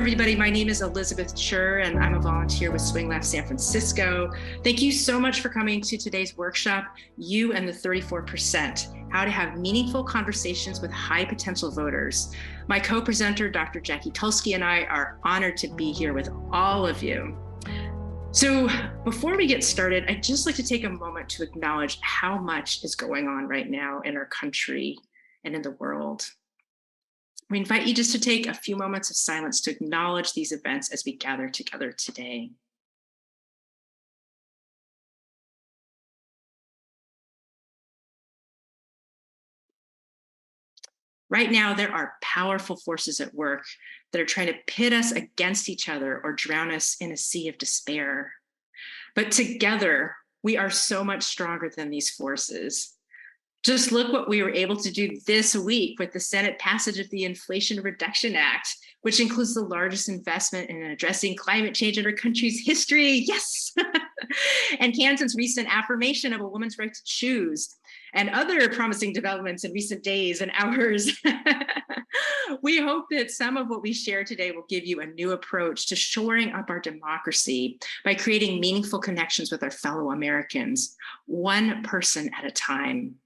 everybody. My name is Elizabeth Chur, and I'm a volunteer with Swing Left San Francisco. Thank you so much for coming to today's workshop, You and the 34%, How to Have Meaningful Conversations with High Potential Voters. My co-presenter, Dr. Jackie Tulske, and I are honored to be here with all of you. So before we get started, I'd just like to take a moment to acknowledge how much is going on right now in our country and in the world. We invite you just to take a few moments of silence to acknowledge these events as we gather together today. Right now, there are powerful forces at work that are trying to pit us against each other or drown us in a sea of despair. But together, we are so much stronger than these forces. Just look what we were able to do this week with the Senate passage of the Inflation Reduction Act, which includes the largest investment in addressing climate change in our country's history. Yes. And Kansas's recent affirmation of a woman's right to choose, and other promising developments in recent days and hours. We hope that some of what we share today will give you a new approach to shoring up our democracy by creating meaningful connections with our fellow Americans, one person at a time.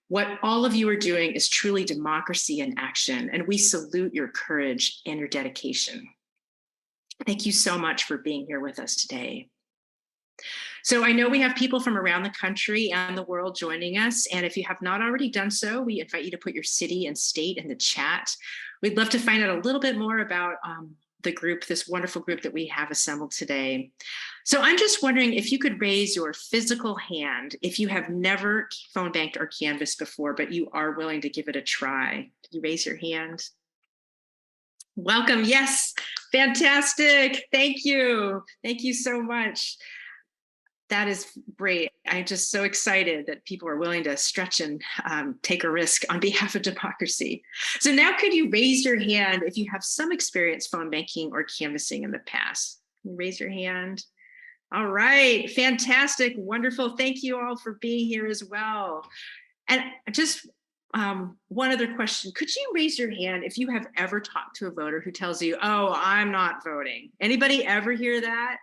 What all of you are doing is truly democracy in action, and we salute your courage and your dedication. Thank you so much for being here with us today. So I know we have people from around the country and the world joining us, and if you have not already done so, we invite you to put your city and state in the chat. We'd love to find out a little bit more about the group, this wonderful group that we have assembled today. So I'm just wondering if you could raise your physical hand if you have never phone banked or canvassed before, but you are willing to give it a try. Can you raise your hand? Welcome. Yes. Fantastic. Thank you. Thank you so much. That is great. I'm just so excited that people are willing to stretch and take a risk on behalf of democracy. So now could you raise your hand if you have some experience phone banking or canvassing in the past? Can you raise your hand? All right, fantastic, wonderful. Thank you all for being here as well. And just one other question. Could you raise your hand if you have ever talked to a voter who tells you, oh, I'm not voting? Anybody ever hear that?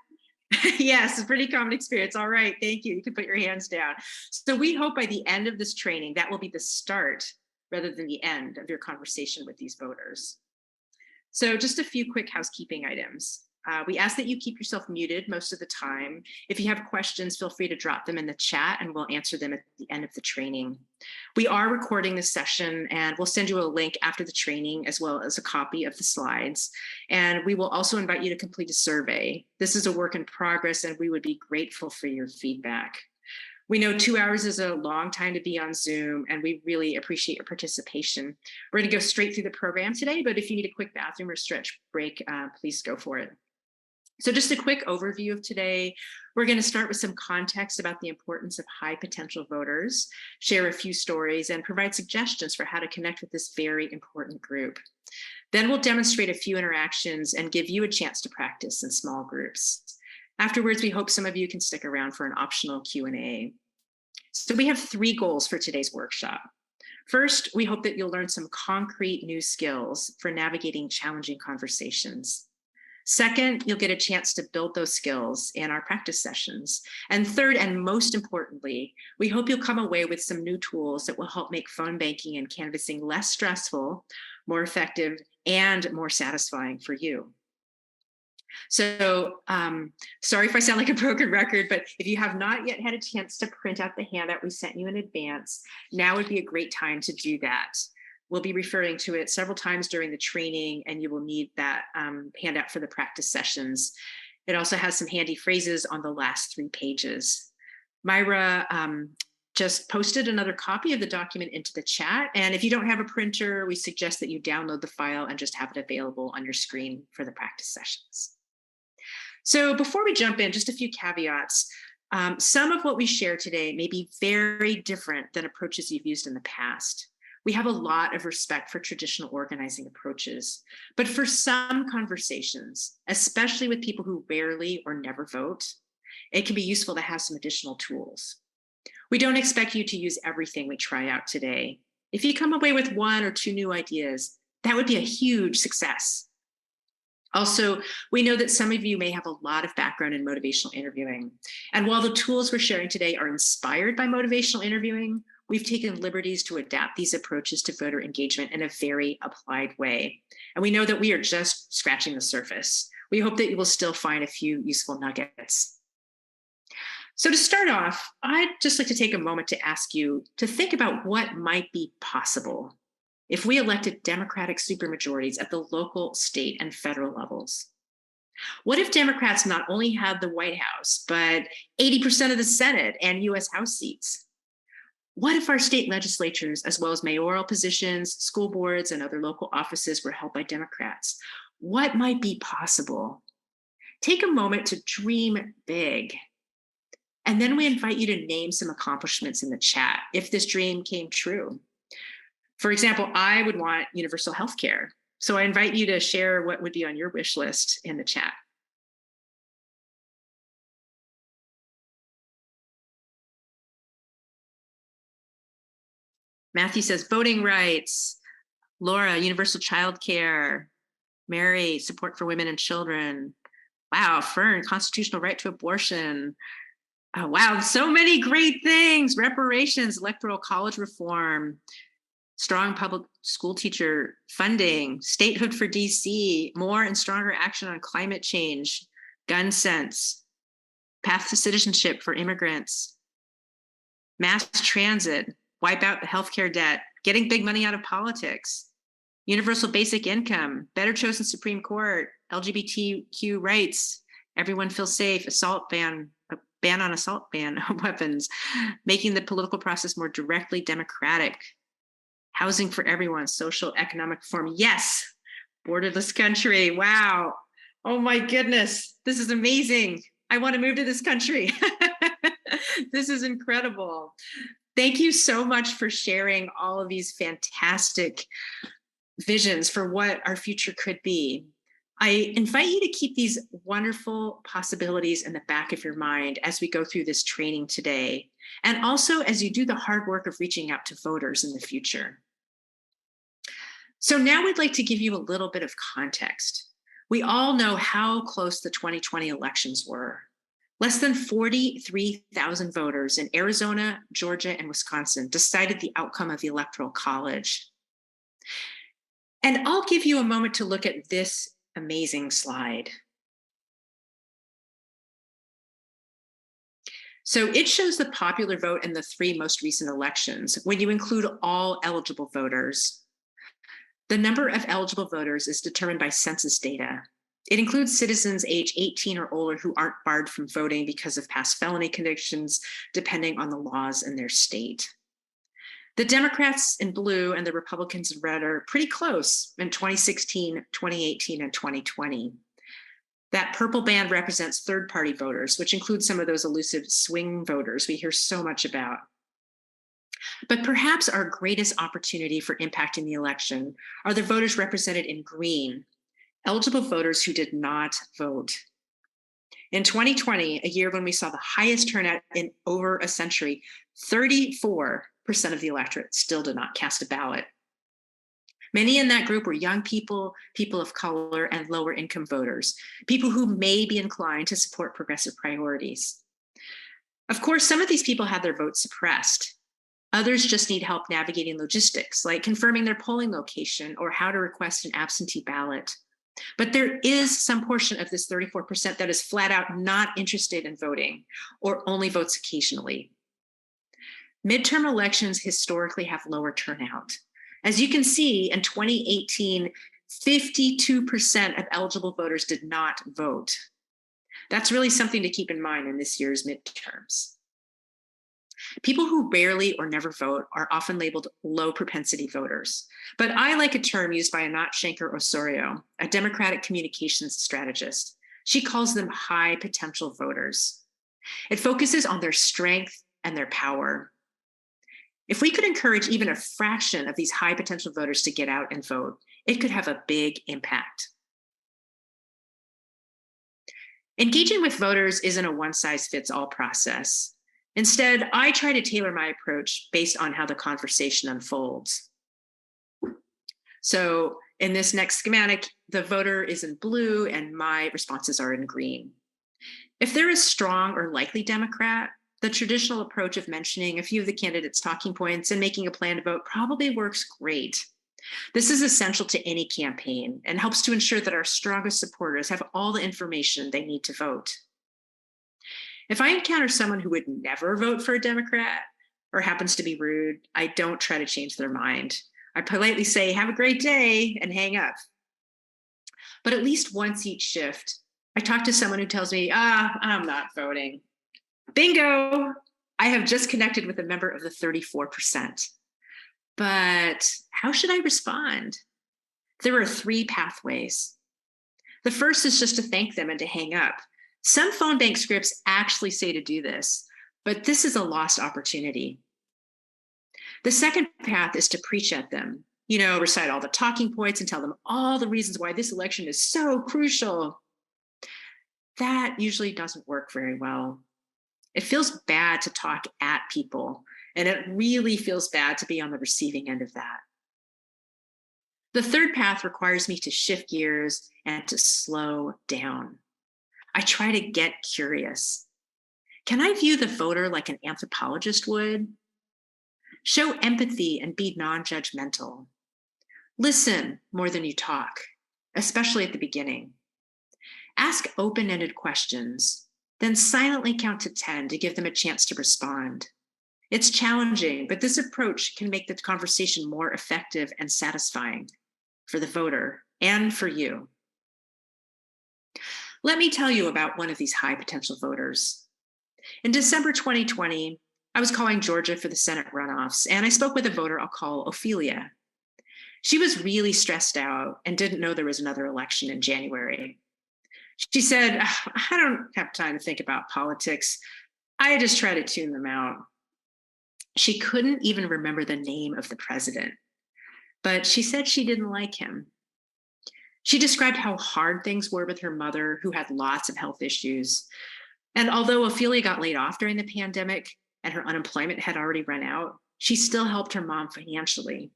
Yes, it's a pretty common experience. All right, thank you. You can put your hands down. So we hope by the end of this training, that will be the start rather than the end of your conversation with these voters. So just a few quick housekeeping items. We ask that you keep yourself muted most of the time. If you have questions, feel free to drop them in the chat and we'll answer them at the end of the training. We are recording this session and we'll send you a link after the training as well as a copy of the slides. And we will also invite you to complete a survey. This is a work in progress and we would be grateful for your feedback. We know 2 hours is a long time to be on Zoom, and we really appreciate your participation. We're going to go straight through the program today, but if you need a quick bathroom or stretch break, please go for it. So just a quick overview of today. We're going to start with some context about the importance of high potential voters, share a few stories, and provide suggestions for how to connect with this very important group. Then we'll demonstrate a few interactions and give you a chance to practice in small groups. Afterwards, we hope some of you can stick around for an optional Q&A. So we have 3 goals for today's workshop. First, we hope that you'll learn some concrete new skills for navigating challenging conversations. Second, you'll get a chance to build those skills in our practice sessions. And third, and most importantly, we hope you'll come away with some new tools that will help make phone banking and canvassing less stressful, more effective, and more satisfying for you. So sorry if I sound like a broken record, but if you have not yet had a chance to print out the handout we sent you in advance, now would be a great time to do that. We'll be referring to it several times during the training, and you will need that handout for the practice sessions. It also has some handy phrases on the last 3 pages. Myra just posted another copy of the document into the chat, and if you don't have a printer, we suggest that you download the file and just have it available on your screen for the practice sessions. So before we jump in, just a few caveats. Some of what we share today may be very different than approaches you've used in the past. We have a lot of respect for traditional organizing approaches, but for some conversations, especially with people who rarely or never vote, it can be useful to have some additional tools. We don't expect you to use everything we try out today. If you come away with 1 or 2 new ideas, that would be a huge success. Also, we know that some of you may have a lot of background in motivational interviewing. And while the tools we're sharing today are inspired by motivational interviewing, we've taken liberties to adapt these approaches to voter engagement in a very applied way. And we know that we are just scratching the surface. We hope that you will still find a few useful nuggets. So to start off, I'd just like to take a moment to ask you to think about what might be possible if we elected Democratic supermajorities at the local, state, and federal levels. What if Democrats not only had the White House, but 80% of the Senate and US House seats? What if our state legislatures, as well as mayoral positions, school boards, and other local offices were held by Democrats? What might be possible? Take a moment to dream big. And then we invite you to name some accomplishments in the chat if this dream came true. For example, I would want universal health care. So I invite you to share what would be on your wish list in the chat. Matthew says voting rights. Laura, universal child care. Mary, support for women and children. Wow, Fern, constitutional right to abortion. Oh, wow, so many great things. Reparations, electoral college reform, strong public school teacher funding, statehood for DC, more and stronger action on climate change, gun sense, path to citizenship for immigrants, mass transit, wipe out the healthcare debt, getting big money out of politics, universal basic income, better chosen Supreme Court, LGBTQ rights, everyone feels safe, assault ban, a ban on assault ban weapons, making the political process more directly democratic, housing for everyone, social economic reform. Yes, borderless country. Wow. Oh my goodness. This is amazing. I want to move to this country. This is incredible. Thank you so much for sharing all of these fantastic visions for what our future could be. I invite you to keep these wonderful possibilities in the back of your mind as we go through this training today, and also as you do the hard work of reaching out to voters in the future. So now we'd like to give you a little bit of context. We all know how close the 2020 elections were. Less than 43,000 voters in Arizona, Georgia, and Wisconsin decided the outcome of the Electoral College. And I'll give you a moment to look at this amazing slide. So it shows the popular vote in the 3 most recent elections when you include all eligible voters. The number of eligible voters is determined by census data. It includes citizens age 18 or older who aren't barred from voting because of past felony convictions, depending on the laws in their state. The Democrats in blue and the Republicans in red are pretty close in 2016, 2018, and 2020. That purple band represents third-party voters, which includes some of those elusive swing voters we hear so much about. But perhaps our greatest opportunity for impacting the election are the voters represented in green, eligible voters who did not vote. In 2020, a year when we saw the highest turnout in over a century, 34% of the electorate still did not cast a ballot. Many in that group were young people, people of color, and lower income voters, people who may be inclined to support progressive priorities. Of course, some of these people had their votes suppressed. Others just need help navigating logistics, like confirming their polling location or how to request an absentee ballot. But there is some portion of this 34% that is flat out not interested in voting or only votes occasionally. Midterm elections historically have lower turnout. As you can see, in 2018, 52% of eligible voters did not vote. That's really something to keep in mind in this year's midterms. People who rarely or never vote are often labeled low propensity voters, but I like a term used by Anat Shenker-Osorio, a Democratic communications strategist. She calls them high potential voters. It focuses on their strength and their power. If we could encourage even a fraction of these high potential voters to get out and vote, it could have a big impact. Engaging with voters isn't a one-size-fits-all process. Instead, I try to tailor my approach based on how the conversation unfolds. So In this next schematic, the voter is in blue and my responses are in green. If they're a strong or likely Democrat, the traditional approach of mentioning a few of the candidates' talking points and making a plan to vote probably works great. This is essential to any campaign and helps to ensure that our strongest supporters have all the information they need to vote. If I encounter someone who would never vote for a Democrat or happens to be rude, I don't try to change their mind. I politely say, "Have a great day," and hang up. But at least once each shift, I talk to someone who tells me, I'm not voting. Bingo! I have just connected with a member of the 34%. But how should I respond? There are 3 pathways. The first is just to thank them and to hang up. Some phone bank scripts actually say to do this, but this is a lost opportunity. The second path is to preach at them, recite all the talking points and tell them all the reasons why this election is so crucial. That usually doesn't work very well. It feels bad to talk at people, and it really feels bad to be on the receiving end of that. The third path requires me to shift gears and to slow down. I try to get curious. Can I view the voter like an anthropologist would? Show empathy and be non-judgmental. Listen more than you talk, especially at the beginning. Ask open-ended questions, then silently count to 10 to give them a chance to respond. It's challenging, but this approach can make the conversation more effective and satisfying for the voter and for you. Let me tell you about one of these high potential voters. In December 2020, I was calling Georgia for the Senate runoffs, and I spoke with a voter I'll call Ophelia. She was really stressed out and didn't know there was another election in January. She said, "I don't have time to think about politics. I just try to tune them out." She couldn't even remember the name of the president, but she said she didn't like him. She described how hard things were with her mother, who had lots of health issues. And although Ophelia got laid off during the pandemic and her unemployment had already run out, she still helped her mom financially.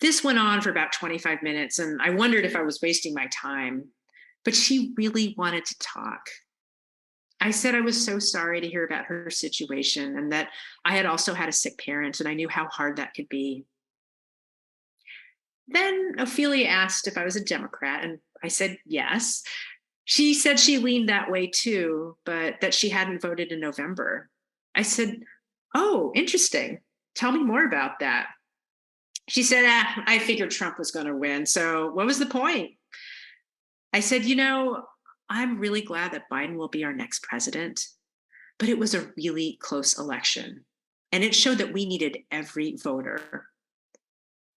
This went on for about 25 minutes, and I wondered if I was wasting my time, but she really wanted to talk. I said I was so sorry to hear about her situation and that I had also had a sick parent, and I knew how hard that could be. Then Ophelia asked if I was a Democrat, and I said yes. She said she leaned that way too, but that she hadn't voted in November. I said, "Oh, interesting. Tell me more about that." She said, "I figured Trump was going to win. So what was the point?" I said, "I'm really glad that Biden will be our next president, but it was a really close election. And it showed that we needed every voter."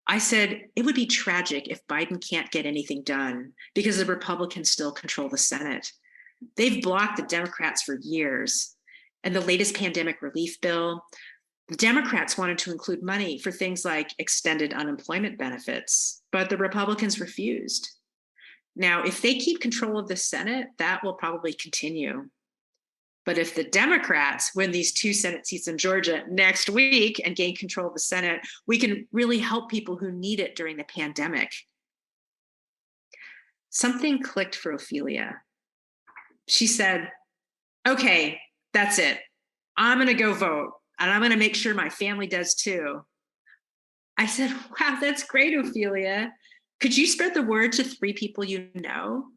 I said, "It would be tragic if Biden can't get anything done because the Republicans still control the Senate. They've blocked the Democrats for years. And the latest pandemic relief bill, the Democrats wanted to include money for things like extended unemployment benefits, but the Republicans refused. Now, if they keep control of the Senate, that will probably continue. But if the Democrats win these 2 Senate seats in Georgia next week and gain control of the Senate, we can really help people who need it during the pandemic." Something clicked for Ophelia. She said, "Okay, that's it. I'm going to go vote, and I'm going to make sure my family does too." I said, "Wow, that's great, Ophelia. Could you spread the word to 3 people you know?"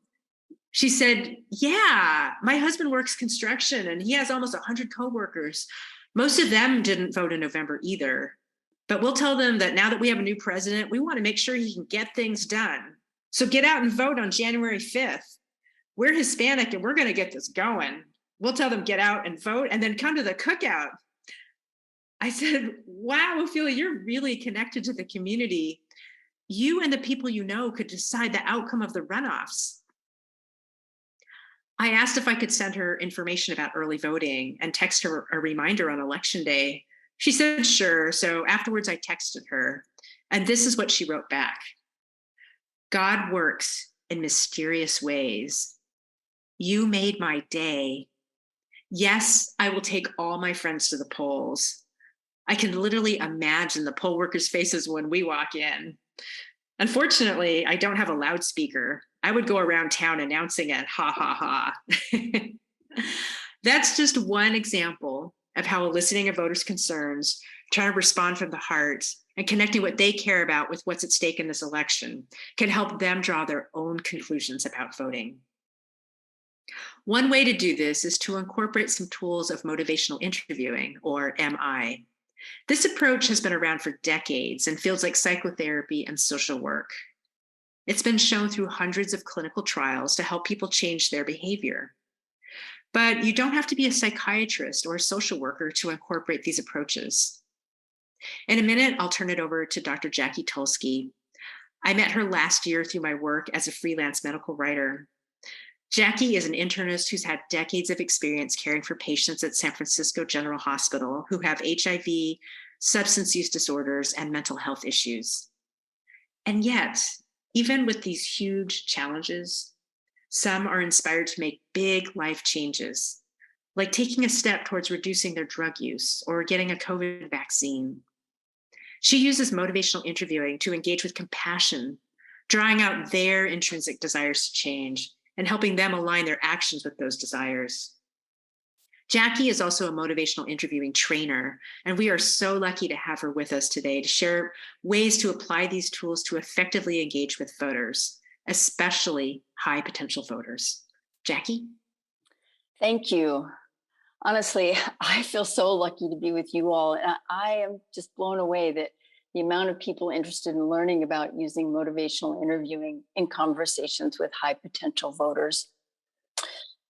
She said, "Yeah, my husband works construction and he has almost 100 coworkers. Most of them didn't vote in November either. But we'll tell them that now that we have a new president, we want to make sure he can get things done. So get out and vote on January 5th. We're Hispanic and we're going to get this going. We'll tell them get out and vote and then come to the cookout." I said, "Wow, Ophelia, you're really connected to the community. You and the people you know could decide the outcome of the runoffs." I asked if I could send her information about early voting and text her a reminder on election day. She said sure. So afterwards, I texted her, and this is what she wrote back. "God works in mysterious ways. You made my day. Yes, I will take all my friends to the polls. I can literally imagine the poll workers' faces when we walk in. Unfortunately, I don't have a loudspeaker. I would go around town announcing it, ha ha ha. That's just one example of how eliciting a voter's concerns, trying to respond from the heart, and connecting what they care about with what's at stake in this election can help them draw their own conclusions about voting. One way to do this is to incorporate some tools of motivational interviewing, or MI. This approach has been around for decades in fields like psychotherapy and social work. It's been shown through hundreds of clinical trials to help people change their behavior. But you don't have to be a psychiatrist or a social worker to incorporate these approaches. In a minute, I'll turn it over to Dr. Jackie Tulske. I met her last year through my work as a freelance medical writer. Jackie is an internist who's had decades of experience caring for patients at San Francisco General Hospital who have HIV, substance use disorders, and mental health issues. And yet, even with these huge challenges, some are inspired to make big life changes, like taking a step towards reducing their drug use or getting a COVID vaccine. She uses motivational interviewing to engage with compassion, drawing out their intrinsic desires to change and helping them align their actions with those desires. Jackie is also a motivational interviewing trainer, and we are so lucky to have her with us today to share ways to apply these tools to effectively engage with voters, especially high potential voters. Jackie? Thank you. Honestly, I feel so lucky to be with you all. And I am just blown away that the amount of people interested in learning about using motivational interviewing in conversations with high potential voters.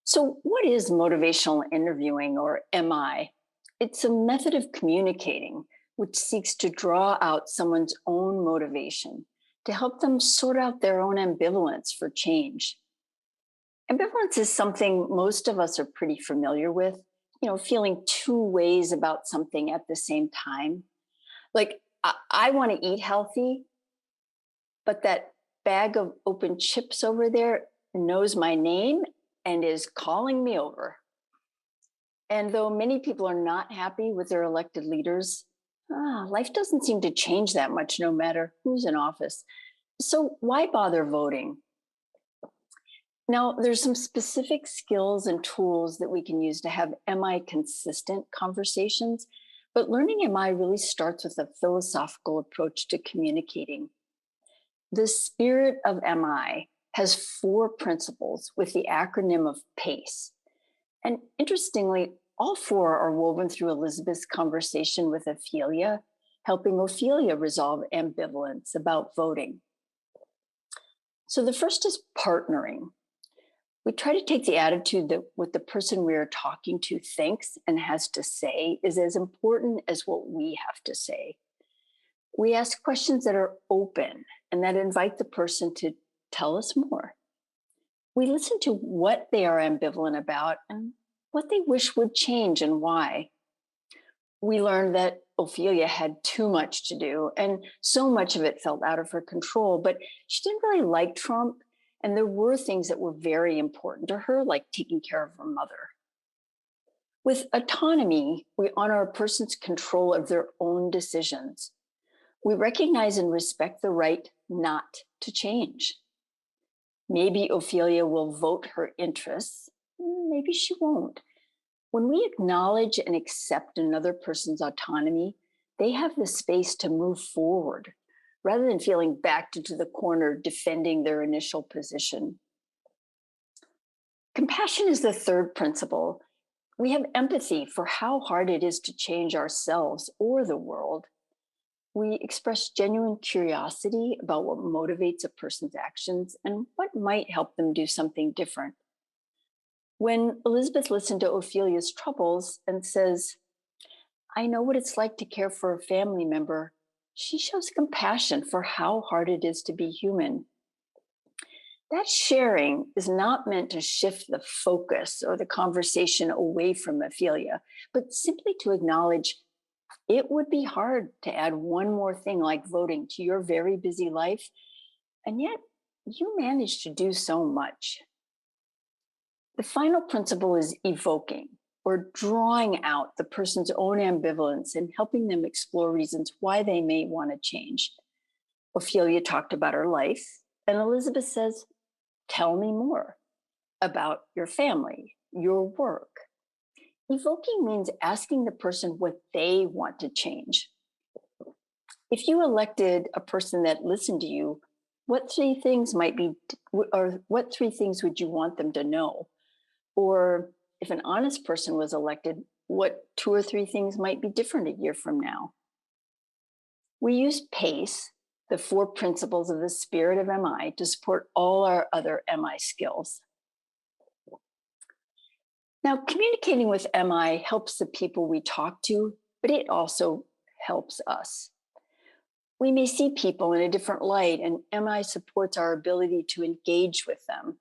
So, what is motivational interviewing, or MI? It's a method of communicating which seeks to draw out someone's own motivation to help them sort out their own ambivalence for change. Ambivalence is something most of us are pretty familiar with, feeling two ways about something at the same time. Like, I want to eat healthy, but that bag of open chips over there knows my name and is calling me over. And though many people are not happy with their elected leaders, life doesn't seem to change that much no matter who's in office. So why bother voting? Now, there's some specific skills and tools that we can use to have MI consistent conversations, but learning MI really starts with a philosophical approach to communicating. The spirit of MI has 4 principles with the acronym of PACE. And interestingly, all 4 are woven through Elizabeth's conversation with Ophelia, helping Ophelia resolve ambivalence about voting. So the first is partnering. We try to take the attitude that what the person we are talking to thinks and has to say is as important as what we have to say. We ask questions that are open and that invite the person to tell us more. We listen to what they are ambivalent about and what they wish would change and why. We learned that Ophelia had too much to do, and so much of it felt out of her control, but she didn't really like Trump. And there were things that were very important to her, like taking care of her mother. With autonomy, we honor a person's control of their own decisions. We recognize and respect the right not to change. Maybe Ophelia will vote her interests, maybe she won't. When we acknowledge and accept another person's autonomy, they have the space to move forward, rather than feeling backed into the corner defending their initial position. Compassion is the third principle. We have empathy for how hard it is to change ourselves or the world. We express genuine curiosity about what motivates a person's actions and what might help them do something different. When Elizabeth listened to Ophelia's troubles and says, "I know what it's like to care for a family member," she shows compassion for how hard it is to be human. That sharing is not meant to shift the focus or the conversation away from Ophelia, but simply to acknowledge it would be hard to add one more thing like voting to your very busy life, and yet you managed to do so much. The final principle is evoking, or drawing out the person's own ambivalence and helping them explore reasons why they may want to change. Ophelia talked about her life, and Elizabeth says, "Tell me more about your family, your work." Evoking means asking the person what they want to change. If you elected a person that listened to you, what three things might be, or what three things would you want them to know? Or if an honest person was elected, what two or three things might be different a year from now? We use PACE, the four principles of the spirit of MI, to support all our other MI skills. Now, communicating with MI helps the people we talk to, but it also helps us. We may see people in a different light, and MI supports our ability to engage with them.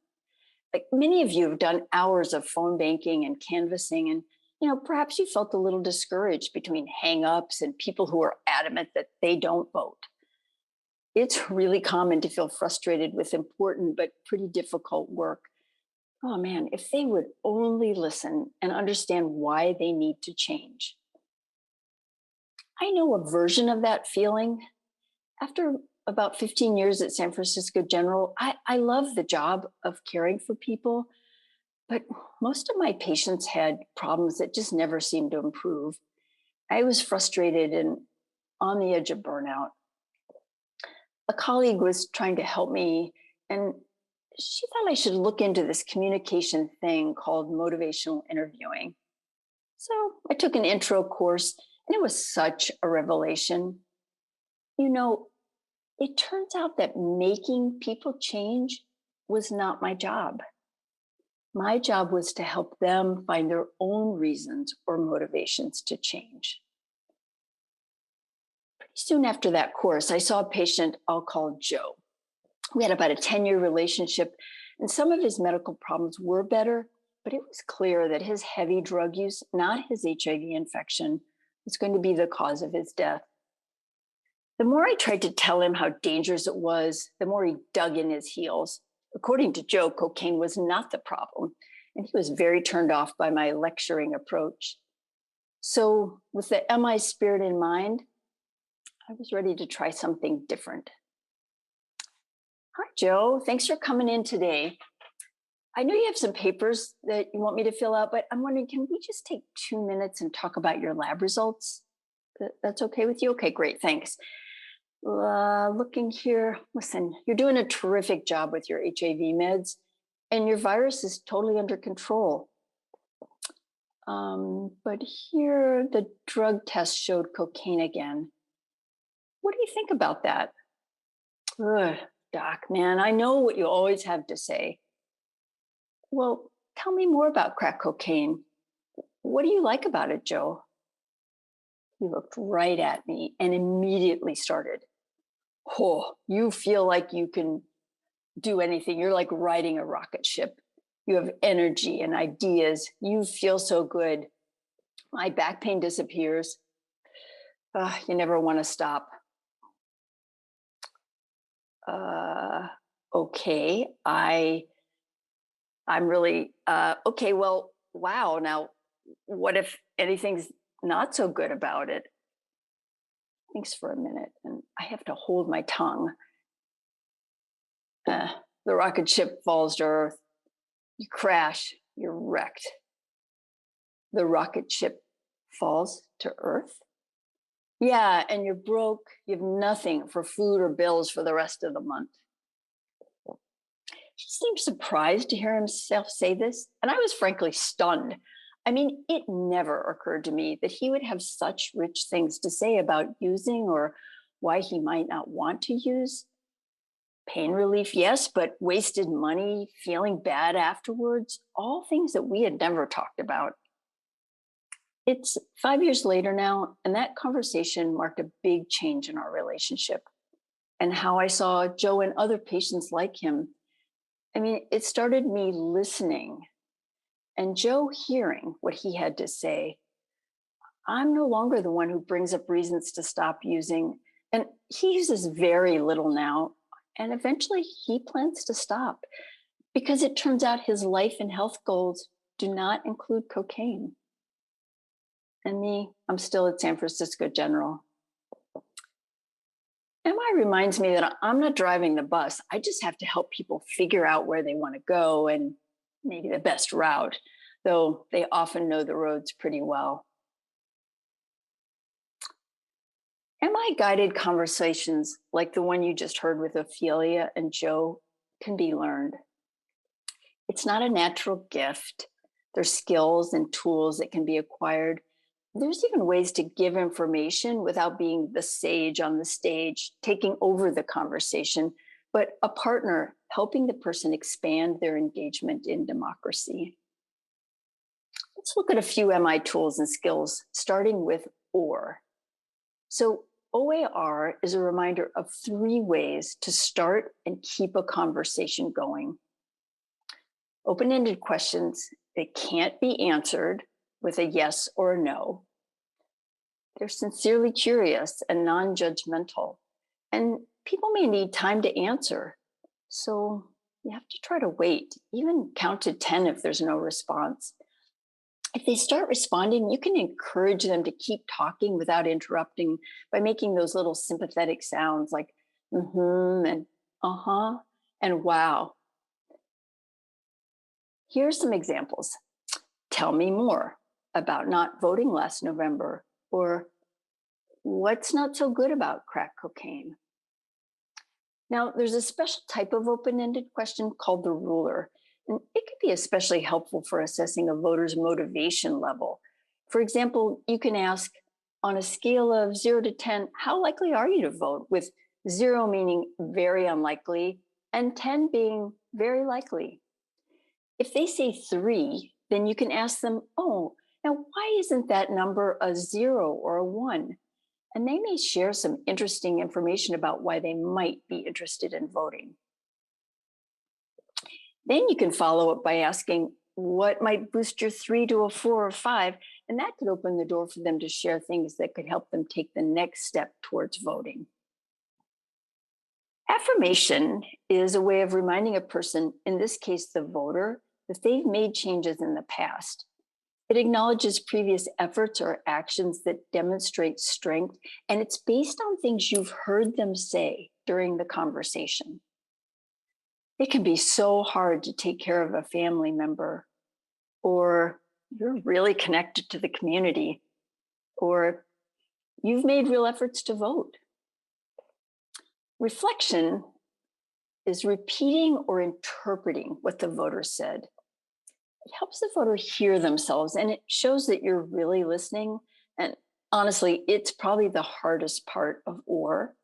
Like many of you have done hours of phone banking and canvassing, and perhaps you felt a little discouraged between hang-ups and people who are adamant that they don't vote. It's really common to feel frustrated with important but pretty difficult work. Oh man, if they would only listen and understand why they need to change. I know a version of that feeling. After about 15 years at San Francisco General, I love the job of caring for people, but most of my patients had problems that just never seemed to improve. I was frustrated and on the edge of burnout. A colleague was trying to help me, and she thought I should look into this communication thing called motivational interviewing. So I took an intro course, and it was such a revelation. It turns out that making people change was not my job. My job was to help them find their own reasons or motivations to change. Pretty soon after that course, I saw a patient I'll call Joe. We had about a 10-year relationship, and some of his medical problems were better, but it was clear that his heavy drug use, not his HIV infection, was going to be the cause of his death. The more I tried to tell him how dangerous it was, the more he dug in his heels. According to Joe, cocaine was not the problem, and he was very turned off by my lecturing approach. So, with the MI spirit in mind, I was ready to try something different. Hi, Joe. Thanks for coming in today. I know you have some papers that you want me to fill out, but I'm wondering, can we just take 2 minutes and talk about your lab results? That's okay with you? Okay, great. Thanks. Looking here, listen, you're doing a terrific job with your HIV meds, and your virus is totally under control. But here, the drug test showed cocaine again. What do you think about that? Ugh, Doc, man, I know what you always have to say. Well, tell me more about crack cocaine. What do you like about it, Joe? He looked right at me and immediately started. Oh, you feel like you can do anything. You're like riding a rocket ship. You have energy and ideas. You feel so good. My back pain disappears. You never want to stop. Okay, I'm really okay. Well, wow. Now, what if anything's not so good about it? Thanks for a minute, and I have to hold my tongue. The rocket ship falls to Earth. You crash. You're wrecked. The rocket ship falls to Earth? Yeah, and you're broke. You have nothing for food or bills for the rest of the month. He seemed surprised to hear himself say this, and I was frankly stunned. I mean, it never occurred to me that he would have such rich things to say about using or why he might not want to use. Pain relief, yes, but wasted money, feeling bad afterwards, all things that we had never talked about. It's 5 years later now, and that conversation marked a big change in our relationship and how I saw Joe and other patients like him. I mean, it started me listening and Joe hearing what he had to say. I'm no longer the one who brings up reasons to stop using, and he uses very little now. And eventually he plans to stop because it turns out his life and health goals do not include cocaine. And me, I'm still at San Francisco General. MI reminds me that I'm not driving the bus. I just have to help people figure out where they want to go and maybe the best route, though they often know the roads pretty well. MI guided conversations like the one you just heard with Ophelia and Joe can be learned. It's not a natural gift. There's skills and tools that can be acquired. There's even ways to give information without being the sage on the stage, taking over the conversation, but a partner helping the person expand their engagement in democracy. Let's look at a few MI tools and skills, starting with OR. So, OAR is a reminder of 3 ways to start and keep a conversation going. Open-ended questions that can't be answered with a yes or a no. They're sincerely curious and non-judgmental, and people may need time to answer. So you have to try to wait, even count to 10 if there's no response. If they start responding, you can encourage them to keep talking without interrupting by making those little sympathetic sounds like mm-hmm and uh-huh and wow. Here's some examples. Tell me more about not voting last November, or what's not so good about crack cocaine? Now, there's a special type of open-ended question called the ruler, and it can be especially helpful for assessing a voter's motivation level. For example, you can ask, on a scale of 0 to 10, how likely are you to vote? With 0 meaning very unlikely and 10 being very likely. If they say 3, then you can ask them, oh, now why isn't that number a 0 or a 1? And they may share some interesting information about why they might be interested in voting. Then you can follow up by asking, what might boost your 3 to a 4 or 5? And that could open the door for them to share things that could help them take the next step towards voting. Affirmation is a way of reminding a person, in this case, the voter, that they've made changes in the past. It acknowledges previous efforts or actions that demonstrate strength, and it's based on things you've heard them say during the conversation. It can be so hard to take care of a family member, or you're really connected to the community, or you've made real efforts to vote. Reflection is repeating or interpreting what the voter said. It helps the voter hear themselves, and it shows that you're really listening. And honestly, it's probably the hardest part of OR.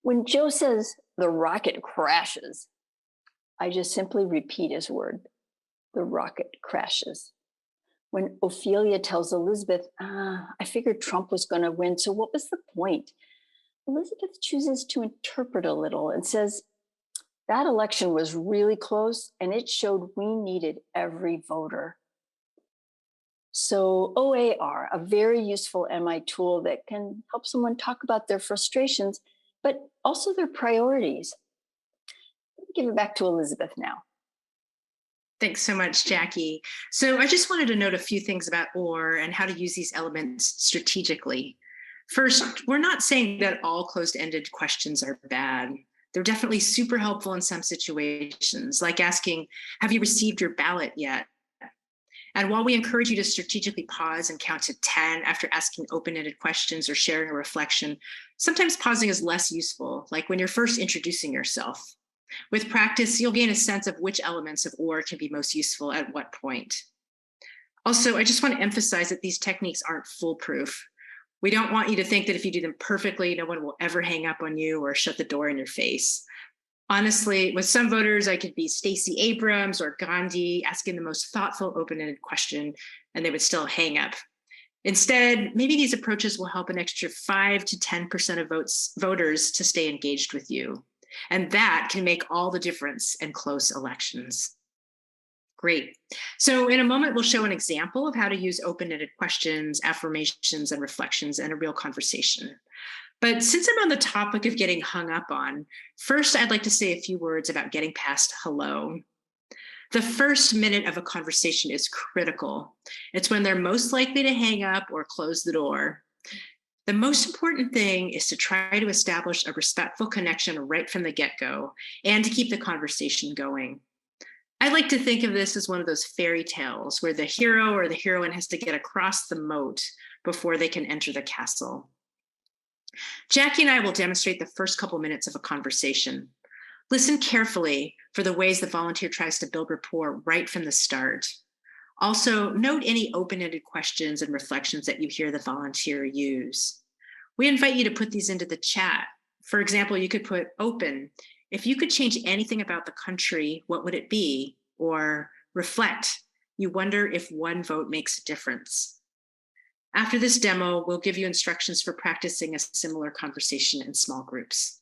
When Joe says the rocket crashes, I just simply repeat his word. The rocket crashes. When Ophelia tells Elizabeth, I figured Trump was going to win, so what was the point? Elizabeth chooses to interpret a little and says, that election was really close, and it showed we needed every voter. So OAR, a very useful MI tool that can help someone talk about their frustrations, but also their priorities. Let me give it back to Elizabeth now. Thanks so much, Jackie. So I just wanted to note a few things about OR and how to use these elements strategically. First, we're not saying that all closed-ended questions are bad. They're definitely super helpful in some situations, like asking, have you received your ballot yet? And while we encourage you to strategically pause and count to 10 after asking open-ended questions or sharing a reflection, sometimes pausing is less useful, like when you're first introducing yourself. With practice, you'll gain a sense of which elements of OR can be most useful at what point. Also, I just want to emphasize that these techniques aren't foolproof. We don't want you to think that if you do them perfectly, no one will ever hang up on you or shut the door in your face. Honestly, with some voters, I could be Stacey Abrams or Gandhi asking the most thoughtful, open-ended question, and they would still hang up. Instead, maybe these approaches will help an extra 5 to 10% of voters to stay engaged with you. And that can make all the difference in close elections. Great. So in a moment, we'll show an example of how to use open-ended questions, affirmations, and reflections in a real conversation. But since I'm on the topic of getting hung up on, first, I'd like to say a few words about getting past hello. The first minute of a conversation is critical. It's when they're most likely to hang up or close the door. The most important thing is to try to establish a respectful connection right from the get-go and to keep the conversation going. I like to think of this as one of those fairy tales where the hero or the heroine has to get across the moat before they can enter the castle. Jackie and I will demonstrate the first couple minutes of a conversation. Listen carefully for the ways the volunteer tries to build rapport right from the start. Also, note any open-ended questions and reflections that you hear the volunteer use. We invite you to put these into the chat. For example, you could put open. If you could change anything about the country, what would it be? Or reflect. You wonder if one vote makes a difference. After this demo, we'll give you instructions for practicing a similar conversation in small groups.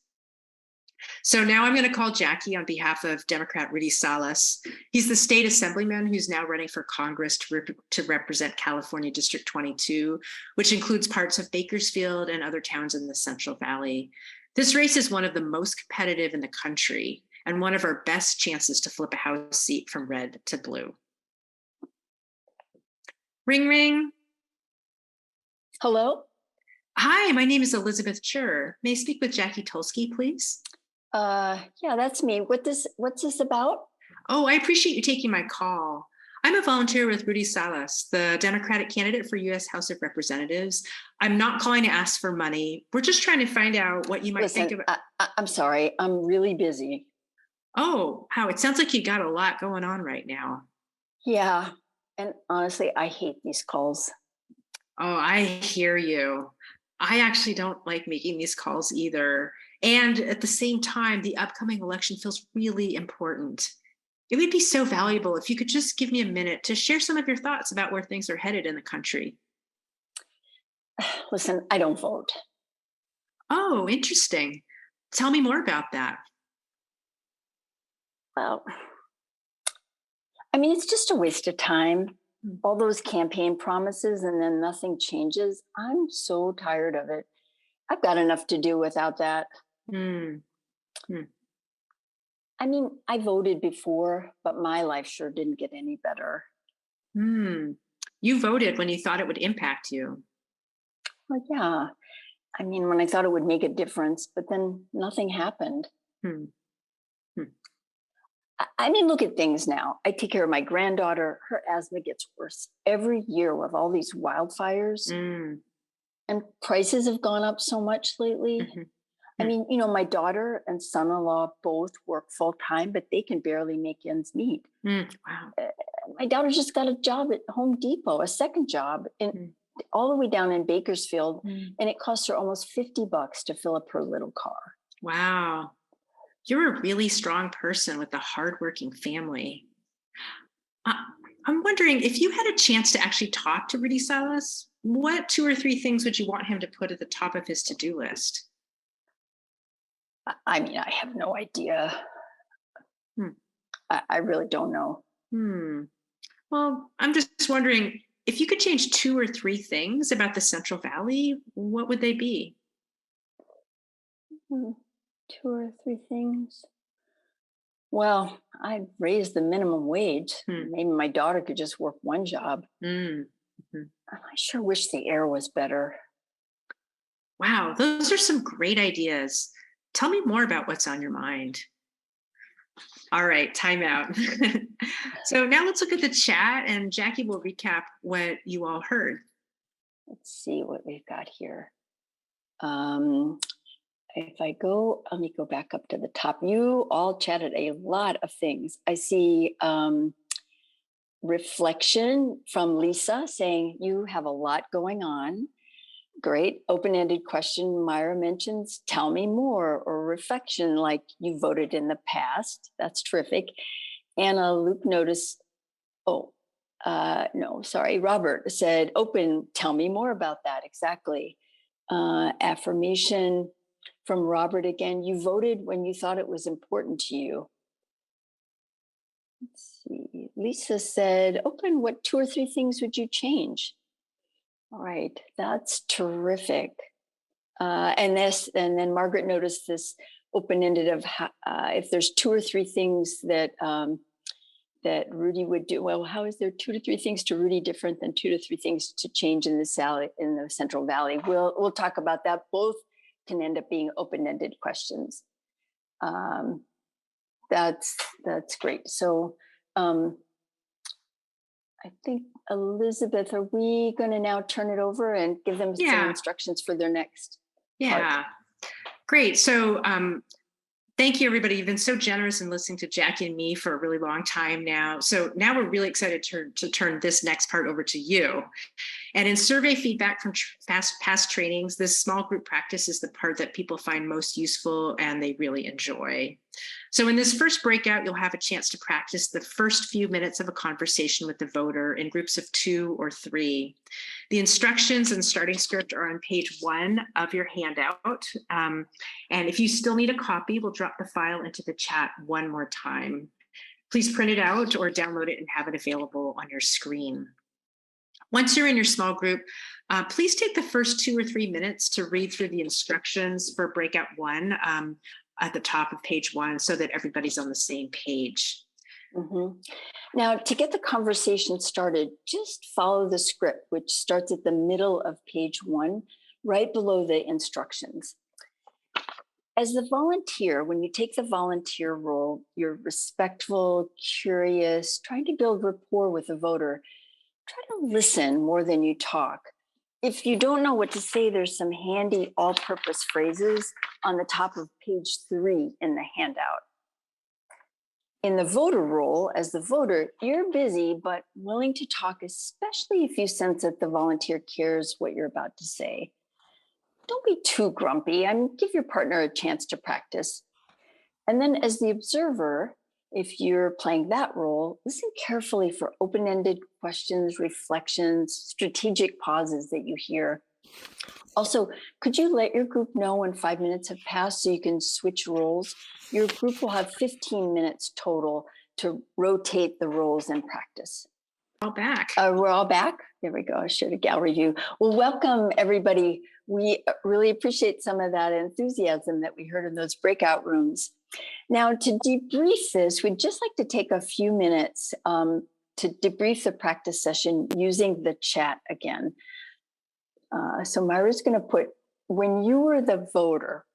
So now I'm going to call Jackie on behalf of Democrat Rudy Salas. He's the state assemblyman who's now running for Congress to represent California District 22, which includes parts of Bakersfield and other towns in the Central Valley. This race is one of the most competitive in the country and one of our best chances to flip a House seat from red to blue. Ring, ring. Hello? Hi, my name is Elizabeth Chur. May I speak with Jackie Tulske, please? Yeah, that's me. What's this about? Oh, I appreciate you taking my call. I'm a volunteer with Rudy Salas, the Democratic candidate for U.S. House of Representatives. I'm not calling to ask for money. We're just trying to find out what you might think about. I'm sorry. I'm really busy. Oh, how it sounds like you got a lot going on right now. Yeah. And honestly, I hate these calls. Oh, I hear you. I actually don't like making these calls either. And at the same time, the upcoming election feels really important. It would be so valuable if you could just give me a minute to share some of your thoughts about where things are headed in the country. Listen, I don't vote. Oh, interesting. Tell me more about that. Well, I mean, it's just a waste of time. All those campaign promises and then nothing changes. I'm so tired of it. I've got enough to do without that. Mm. Mm. I mean, I voted before, but my life sure didn't get any better. Mm. You voted when you thought it would impact you. Well, yeah. I mean, when I thought it would make a difference, but then nothing happened. Hmm. I mean, look at things now. I take care of my granddaughter. Her asthma gets worse every year with all these wildfires. Mm. And prices have gone up so much lately. Mm-hmm. I mean, you know, my daughter and son-in-law both work full time, but they can barely make ends meet. Mm. Wow. My daughter just got a job at Home Depot, a second job, all the way down in Bakersfield, and it costs her almost $50 to fill up her little car. Wow. You're a really strong person with a hardworking family. I'm wondering if you had a chance to actually talk to Rudy Salas, what 2 or 3 things would you want him to put at the top of his to-do list? I mean, I have no idea. I really don't know. Well, I'm just wondering if you could change 2 or 3 things about the Central Valley, what would they be? 2 or 3 things. Well, I'd raise the minimum wage. Maybe my daughter could just work one job. I sure wish the air was better. Wow, those are some great ideas. Tell me more about what's on your mind. All right, time out. So now let's look at the chat and Jackie will recap what you all heard. Let's see what we've got here. If I go, let me go back up to the top. You all chatted a lot of things. I see reflection from Lisa saying you have a lot going on. Great. Open-ended question. Myra mentions, tell me more, or reflection like you voted in the past. That's terrific. Anna Luke noticed, Robert said, open, tell me more about that. Exactly. Affirmation from Robert again, you voted when you thought it was important to you. Let's see. Lisa said, open, what 2 or 3 things would you change? All right, that's terrific. And then Margaret noticed this open-ended of if there's 2 or 3 things that that Rudy would do. Well, how is there 2 to 3 things to Rudy different than 2 to 3 things to change in the Central Valley? We'll talk about that. Both can end up being open-ended questions. That's great. So I think, Elizabeth, are we going to now turn it over and give them some instructions for their next part? Great. So thank you, everybody. You've been so generous in listening to Jackie and me for a really long time now. So now we're really excited to turn this next part over to you. And in survey feedback from past trainings, this small group practice is the part that people find most useful and they really enjoy. So in this first breakout, you'll have a chance to practice the first few minutes of a conversation with the voter in groups of 2 or 3. The instructions and starting script are on page 1 of your handout. And if you still need a copy, we'll drop the file into the chat one more time. Please print it out or download it and have it available on your screen. Once you're in your small group, please take the first 2 or 3 minutes to read through the instructions for breakout 1 at the top of page 1 so that everybody's on the same page. Mm-hmm. Now, to get the conversation started, just follow the script, which starts at the middle of page 1, right below the instructions. As the volunteer, when you take the volunteer role, you're respectful, curious, trying to build rapport with the voter. Try to listen more than you talk. If you don't know what to say, there's some handy all-purpose phrases on the top of page 3 in the handout. In the voter role, as the voter, you're busy but willing to talk, especially if you sense that the volunteer cares what you're about to say. Don't be too grumpy. Give your partner a chance to practice. And then as the observer, if you're playing that role, listen carefully for open-ended questions, reflections, strategic pauses that you hear. Also, could you let your group know when 5 minutes have passed so you can switch roles? Your group will have 15 minutes total to rotate the roles in practice. All back. We're all back. There we go. I showed a gallery view. Well, welcome, everybody. We really appreciate some of that enthusiasm that we heard in those breakout rooms. Now, to debrief this, we'd just like to take a few minutes to debrief the practice session using the chat again. So Myra's going to put, when you were the voter,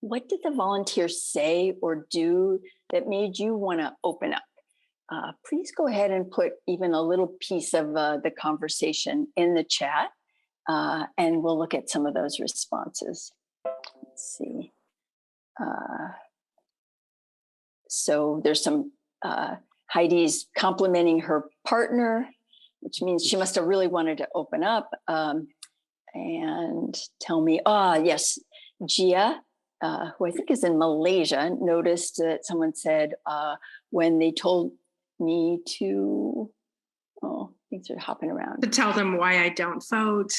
what did the volunteer say or do that made you want to open up? Please go ahead and put even a little piece of the conversation in the chat, and we'll look at some of those responses. Let's see. So there's some Heidi's complimenting her partner, which means she must have really wanted to open up and tell me, yes, Gia, who I think is in Malaysia, noticed that someone said when they told me to, things are hopping around. To tell them why I don't vote.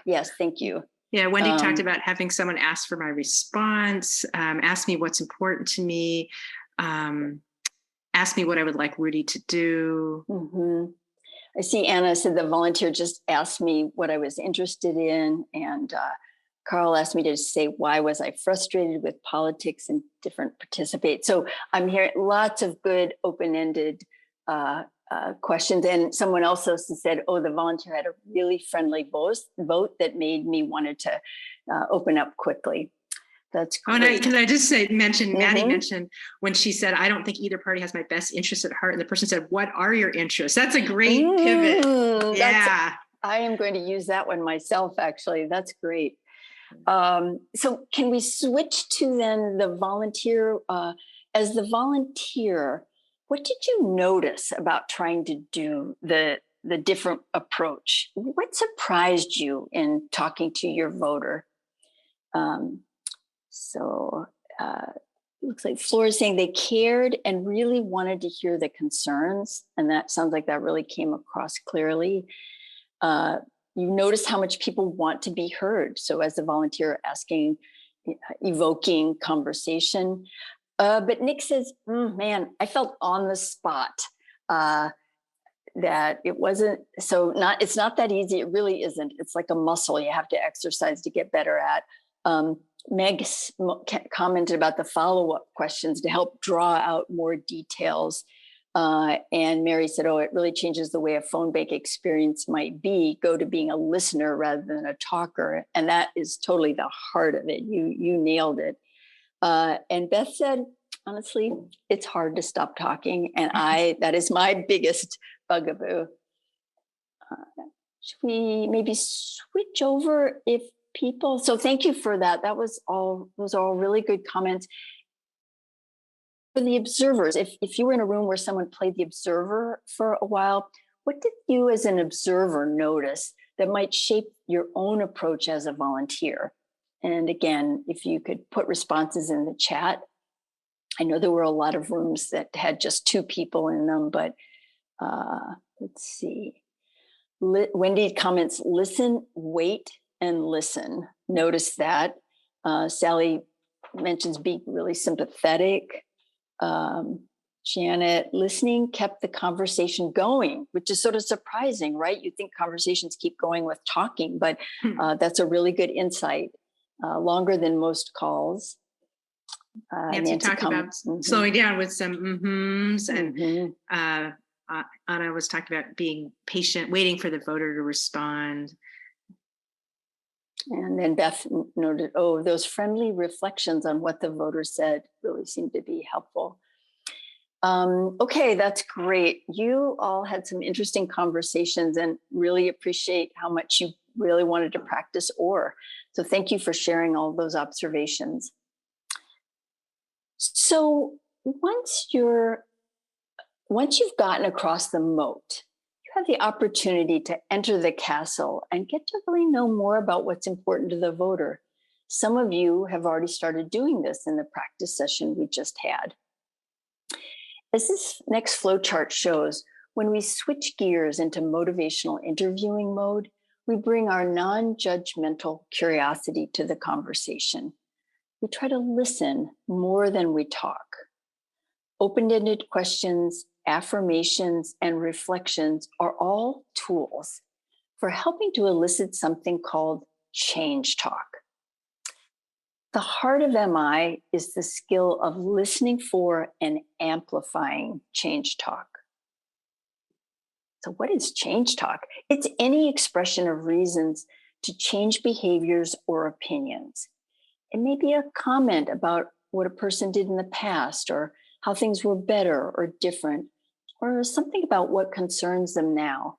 Yes, thank you. Yeah, Wendy talked about having someone ask for my response, ask me what's important to me, ask me what I would like Rudy to do. Mm-hmm. I see Anna said the volunteer just asked me what I was interested in, and Carl asked me to say, why was I frustrated with politics and different participate? So I'm hearing lots of good open-ended questions. And someone else also said, the volunteer had a really friendly vote that made me wanted to open up quickly. That's great. And can I just mention, Maddie mentioned when she said, I don't think either party has my best interests at heart. And the person said, what are your interests? That's a great pivot. Yeah. I am going to use that one myself, actually. That's great. So can we switch to then the volunteer? As the volunteer, what did you notice about trying to do the different approach? What surprised you in talking to your voter? Looks like Flora is saying they cared and really wanted to hear the concerns. And that sounds like that really came across clearly. You notice how much people want to be heard. So as a volunteer asking, evoking conversation. But Nick says, man, I felt on the spot that it wasn't, it's not that easy. It really isn't. It's like a muscle you have to exercise to get better at. Meg commented about the follow-up questions to help draw out more details. And Mary said, oh, it really changes the way a phone bank experience might be, go to being a listener rather than a talker. And that is totally the heart of it. You nailed it. And Beth said, honestly, it's hard to stop talking. And that is my biggest bugaboo. Should we maybe switch over if people, so thank you for that. Those are all really good comments. For the observers, if you were in a room where someone played the observer for a while, what did you as an observer notice that might shape your own approach as a volunteer? And again, if you could put responses in the chat. I know there were a lot of rooms that had just 2 people in them, but let's see. Wendy comments, listen, wait, and listen. Notice that. Sally mentions being really sympathetic. Janet, listening kept the conversation going, which is sort of surprising, right? You think conversations keep going with talking, but that's a really good insight. Longer than most calls. Nancy talked about slowing down with some mm-hms, and Anna was talking about being patient, waiting for the voter to respond. And then Beth noted, oh, those friendly reflections on what the voter said really seemed to be helpful. Okay, that's great. You all had some interesting conversations and really appreciate how much you really wanted to practice OR. So thank you for sharing all those observations. So once you've gotten across the moat, you have the opportunity to enter the castle and get to really know more about what's important to the voter. Some of you have already started doing this in the practice session we just had. As this next flowchart shows, when we switch gears into motivational interviewing mode, we bring our non-judgmental curiosity to the conversation. We try to listen more than we talk. Open-ended questions, affirmations, and reflections are all tools for helping to elicit something called change talk. The heart of MI is the skill of listening for and amplifying change talk. So what is change talk? It's any expression of reasons to change behaviors or opinions. It may be a comment about what a person did in the past, or how things were better or different, or something about what concerns them now.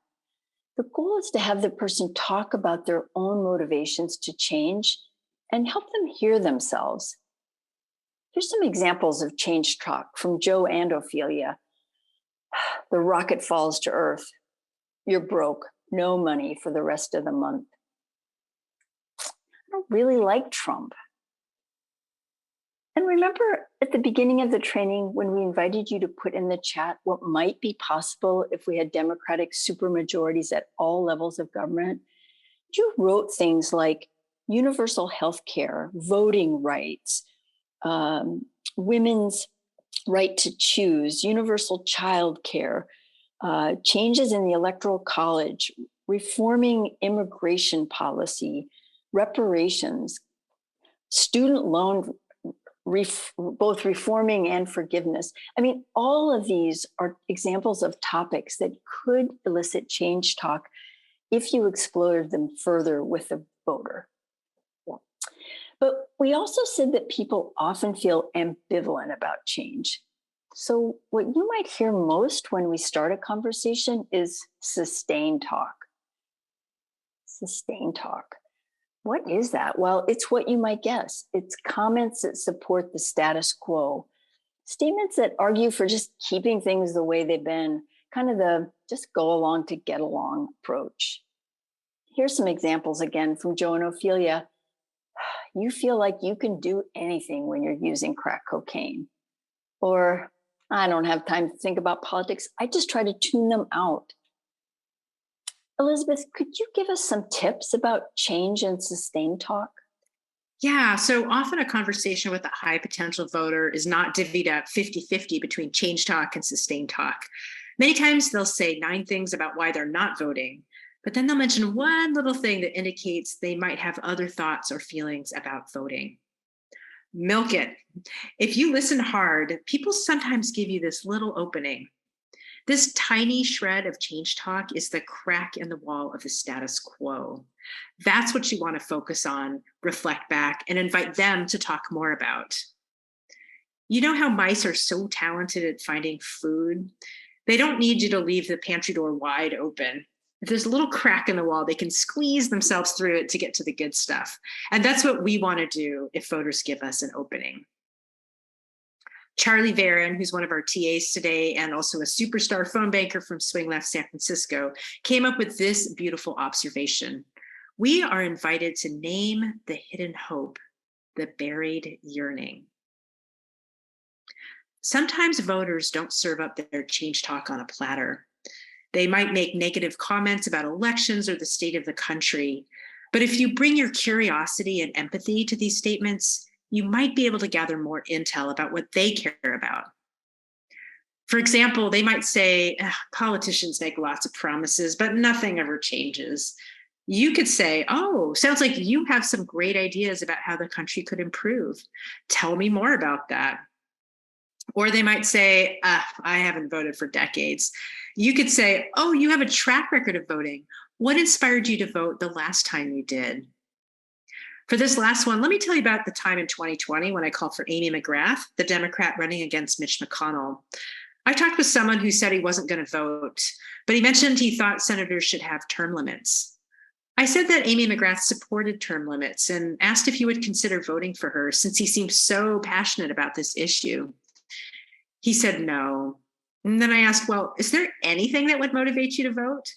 The goal is to have the person talk about their own motivations to change and help them hear themselves. Here's some examples of change talk from Joe and Ophelia. The rocket falls to Earth. You're broke, no money for the rest of the month. I don't really like Trump. And remember at the beginning of the training when we invited you to put in the chat what might be possible if we had Democratic supermajorities at all levels of government? You wrote things like universal health care, voting rights, women's right to choose, universal child care, changes in the Electoral College, reforming immigration policy, reparations, student loan, both reforming and forgiveness. I mean, all of these are examples of topics that could elicit change talk if you explored them further with the voter. But we also said that people often feel ambivalent about change. So what you might hear most when we start a conversation is sustained talk. Sustained talk. What is that? Well, it's what you might guess. It's comments that support the status quo, statements that argue for just keeping things the way they've been, kind of the just go along to get along approach. Here's some examples again from Joe and Ophelia. You feel like you can do anything when you're using crack cocaine. Or, I don't have time to think about politics. I just try to tune them out. Elizabeth, could you give us some tips about change and sustained talk? Yeah, so often a conversation with a high potential voter is not divvied up 50-50 between change talk and sustained talk. Many times they'll say 9 things about why they're not voting, but then they'll mention one little thing that indicates they might have other thoughts or feelings about voting. Milk it. If you listen hard, people sometimes give you this little opening. This tiny shred of change talk is the crack in the wall of the status quo. That's what you want to focus on, reflect back, and invite them to talk more about. You know how mice are so talented at finding food? They don't need you to leave the pantry door wide open. If there's a little crack in the wall, they can squeeze themselves through it to get to the good stuff. And that's what we want to do if voters give us an opening. Charlie Varon, who's one of our TAs today and also a superstar phone banker from Swing Left San Francisco, came up with this beautiful observation. We are invited to name the hidden hope, the buried yearning. Sometimes voters don't serve up their change talk on a platter. They might make negative comments about elections or the state of the country. But if you bring your curiosity and empathy to these statements, you might be able to gather more intel about what they care about. For example, they might say, politicians make lots of promises, but nothing ever changes. You could say, oh, sounds like you have some great ideas about how the country could improve. Tell me more about that. Or they might say, I haven't voted for decades. You could say, oh, you have a track record of voting. What inspired you to vote the last time you did? For this last one, let me tell you about the time in 2020 when I called for Amy McGrath, the Democrat running against Mitch McConnell. I talked with someone who said he wasn't going to vote, but he mentioned he thought senators should have term limits. I said that Amy McGrath supported term limits and asked if he would consider voting for her since he seemed so passionate about this issue. He said no. And then I asked, well, is there anything that would motivate you to vote?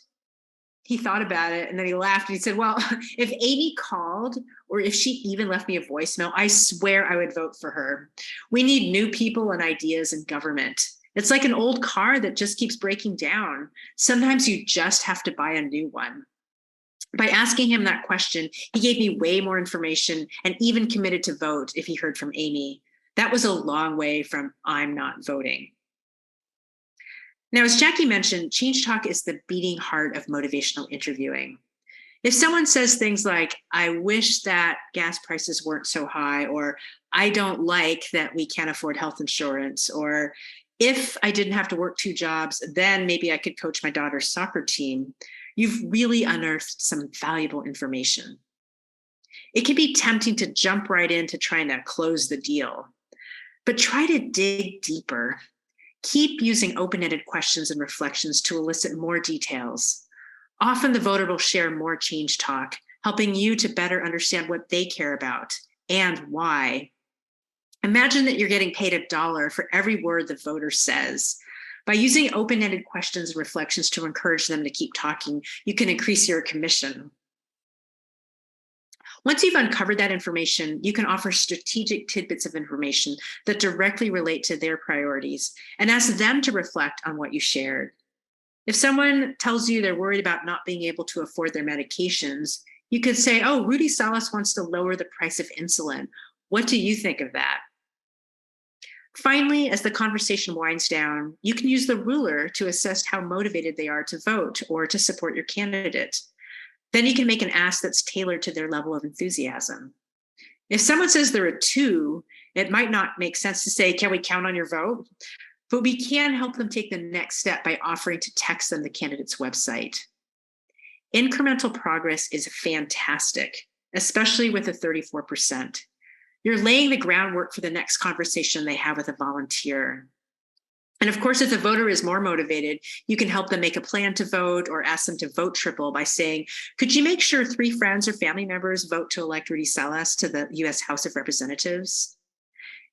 He thought about it and then he laughed and he said, well, if Amy called or if she even left me a voicemail, I swear I would vote for her. We need new people and ideas in government. It's like an old car that just keeps breaking down. Sometimes you just have to buy a new one. By asking him that question, he gave me way more information and even committed to vote if he heard from Amy. That was a long way from I'm not voting. Now, as Jackie mentioned, change talk is the beating heart of motivational interviewing. If someone says things like, I wish that gas prices weren't so high, or I don't like that we can't afford health insurance, or if I didn't have to work 2 jobs, then maybe I could coach my daughter's soccer team, you've really unearthed some valuable information. It can be tempting to jump right into trying to close the deal, but try to dig deeper. Keep using open-ended questions and reflections to elicit more details. Often the voter will share more change talk, helping you to better understand what they care about and why. Imagine that you're getting paid $1 for every word the voter says. By using open-ended questions and reflections to encourage them to keep talking, you can increase your commission. Once you've uncovered that information, you can offer strategic tidbits of information that directly relate to their priorities and ask them to reflect on what you shared. If someone tells you they're worried about not being able to afford their medications, you could say, oh, Rudy Salas wants to lower the price of insulin. What do you think of that? Finally, as the conversation winds down, you can use the ruler to assess how motivated they are to vote or to support your candidate. Then you can make an ask that's tailored to their level of enthusiasm. If someone says they're a 2, it might not make sense to say, can we count on your vote? But we can help them take the next step by offering to text them the candidate's website. Incremental progress is fantastic, especially with the 34%. You're laying the groundwork for the next conversation they have with a volunteer. And of course, if the voter is more motivated, you can help them make a plan to vote or ask them to vote triple by saying, could you make sure 3 friends or family members vote to elect Rudy Salas to the US House of Representatives?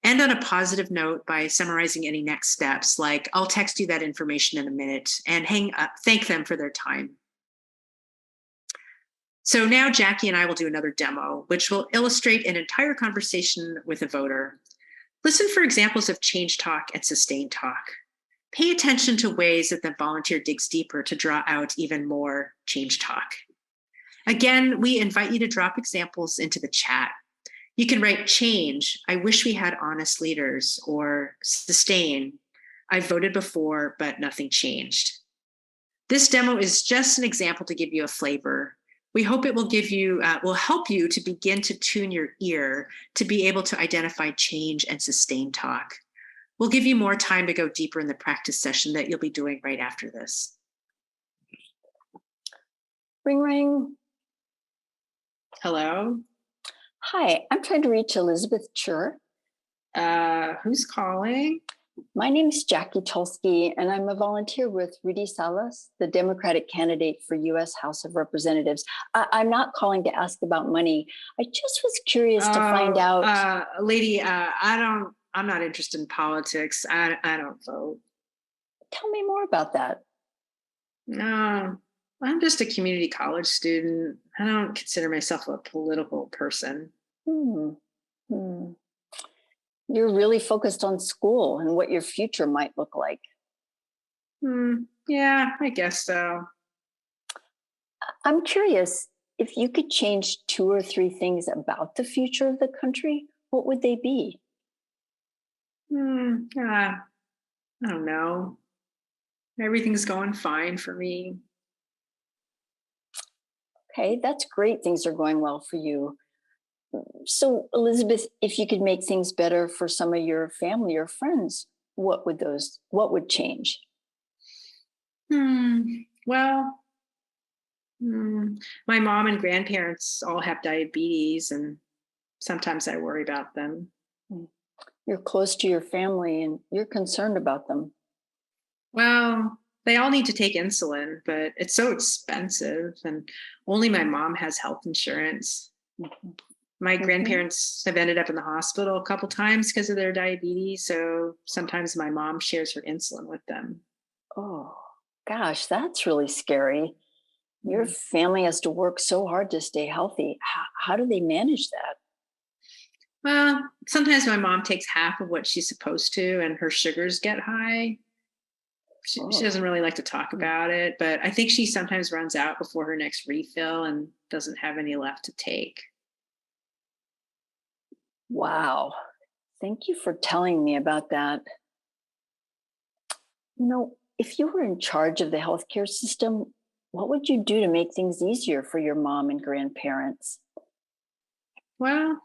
End on a positive note by summarizing any next steps, like I'll text you that information in a minute, and hang up, thank them for their time. So now Jackie and I will do another demo, which will illustrate an entire conversation with a voter. Listen for examples of change talk and sustained talk. Pay attention to ways that the volunteer digs deeper to draw out even more change talk. Again, we invite you to drop examples into the chat. You can write change, I wish we had honest leaders, or sustain, I voted before, but nothing changed. This demo is just an example to give you a flavor. We hope it will help you to begin to tune your ear to be able to identify change and sustain talk. We'll give you more time to go deeper in the practice session that you'll be doing right after this. Ring, ring. Hello? Hi, I'm trying to reach Elizabeth Chur. Who's calling? My name is Jackie Tulske, and I'm a volunteer with Rudy Salas, the Democratic candidate for U.S. House of Representatives. I'm not calling to ask about money. I just was curious to find out. Lady, I'm not interested in politics. I don't vote. Tell me more about that. No, I'm just a community college student. I don't consider myself a political person. Hmm. Hmm. You're really focused on school and what your future might look like. Yeah, I guess so. I'm curious, if you could change 2 or 3 things about the future of the country, what would they be? I don't know. Everything's going fine for me. Okay, that's great. Things are going well for you. So, Elizabeth, if you could make things better for some of your family or friends, what would change? Well, my mom and grandparents all have diabetes, and sometimes I worry about them. You're close to your family and you're concerned about them. Well, they all need to take insulin, but it's so expensive, and only my mom has health insurance. Mhm. My Mhm. grandparents have ended up in the hospital a couple times because of their diabetes, so sometimes my mom shares her insulin with them. Oh, gosh, that's really scary. Your Mm. family has to work so hard to stay healthy. How do they manage that? Well, sometimes my mom takes half of what she's supposed to, and her sugars get high. She Oh, doesn't really like to talk mm, about it, but I think she sometimes runs out before her next refill and doesn't have any left to take. wow. Thank you for telling me about that. If you were in charge of the healthcare system, what would you do to make things easier for your mom and grandparents? Well,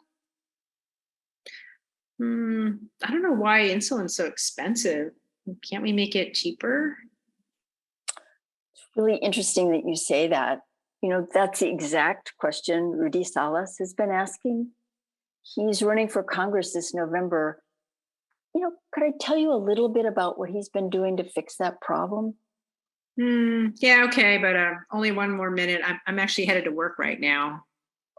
I don't know why insulin's so expensive. Can't we make it cheaper? It's really interesting that you say that. That's the exact question Rudy Salas has been asking. He's running for Congress this November. Could I tell you a little bit about what he's been doing to fix that problem? Yeah, okay, but only one more minute. I'm actually headed to work right now.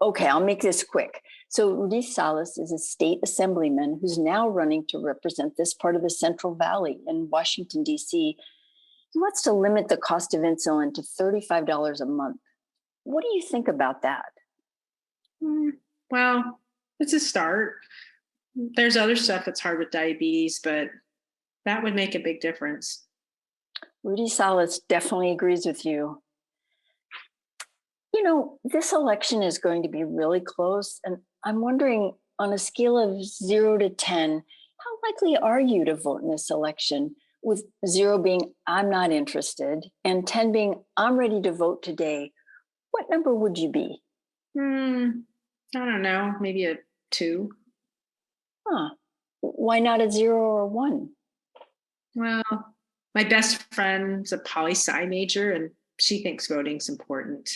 Okay, I'll make this quick. So, Rudy Salas is a state assemblyman who's now running to represent this part of the Central Valley in Washington, D.C. He wants to limit the cost of insulin to $35 a month. What do you think about that? Mm, well, it's a start. There's other stuff that's hard with diabetes, but that would make a big difference. Rudy Salas definitely agrees with you. This election is going to be really close, and I'm wondering, on a scale of 0 to 10, how likely are you to vote in this election? With 0 being I'm not interested, and 10 being I'm ready to vote today. What number would you be? I don't know, maybe a 2. Huh. Why not a 0 or 1? Well, my best friend's a poli-sci major, and she thinks voting's important.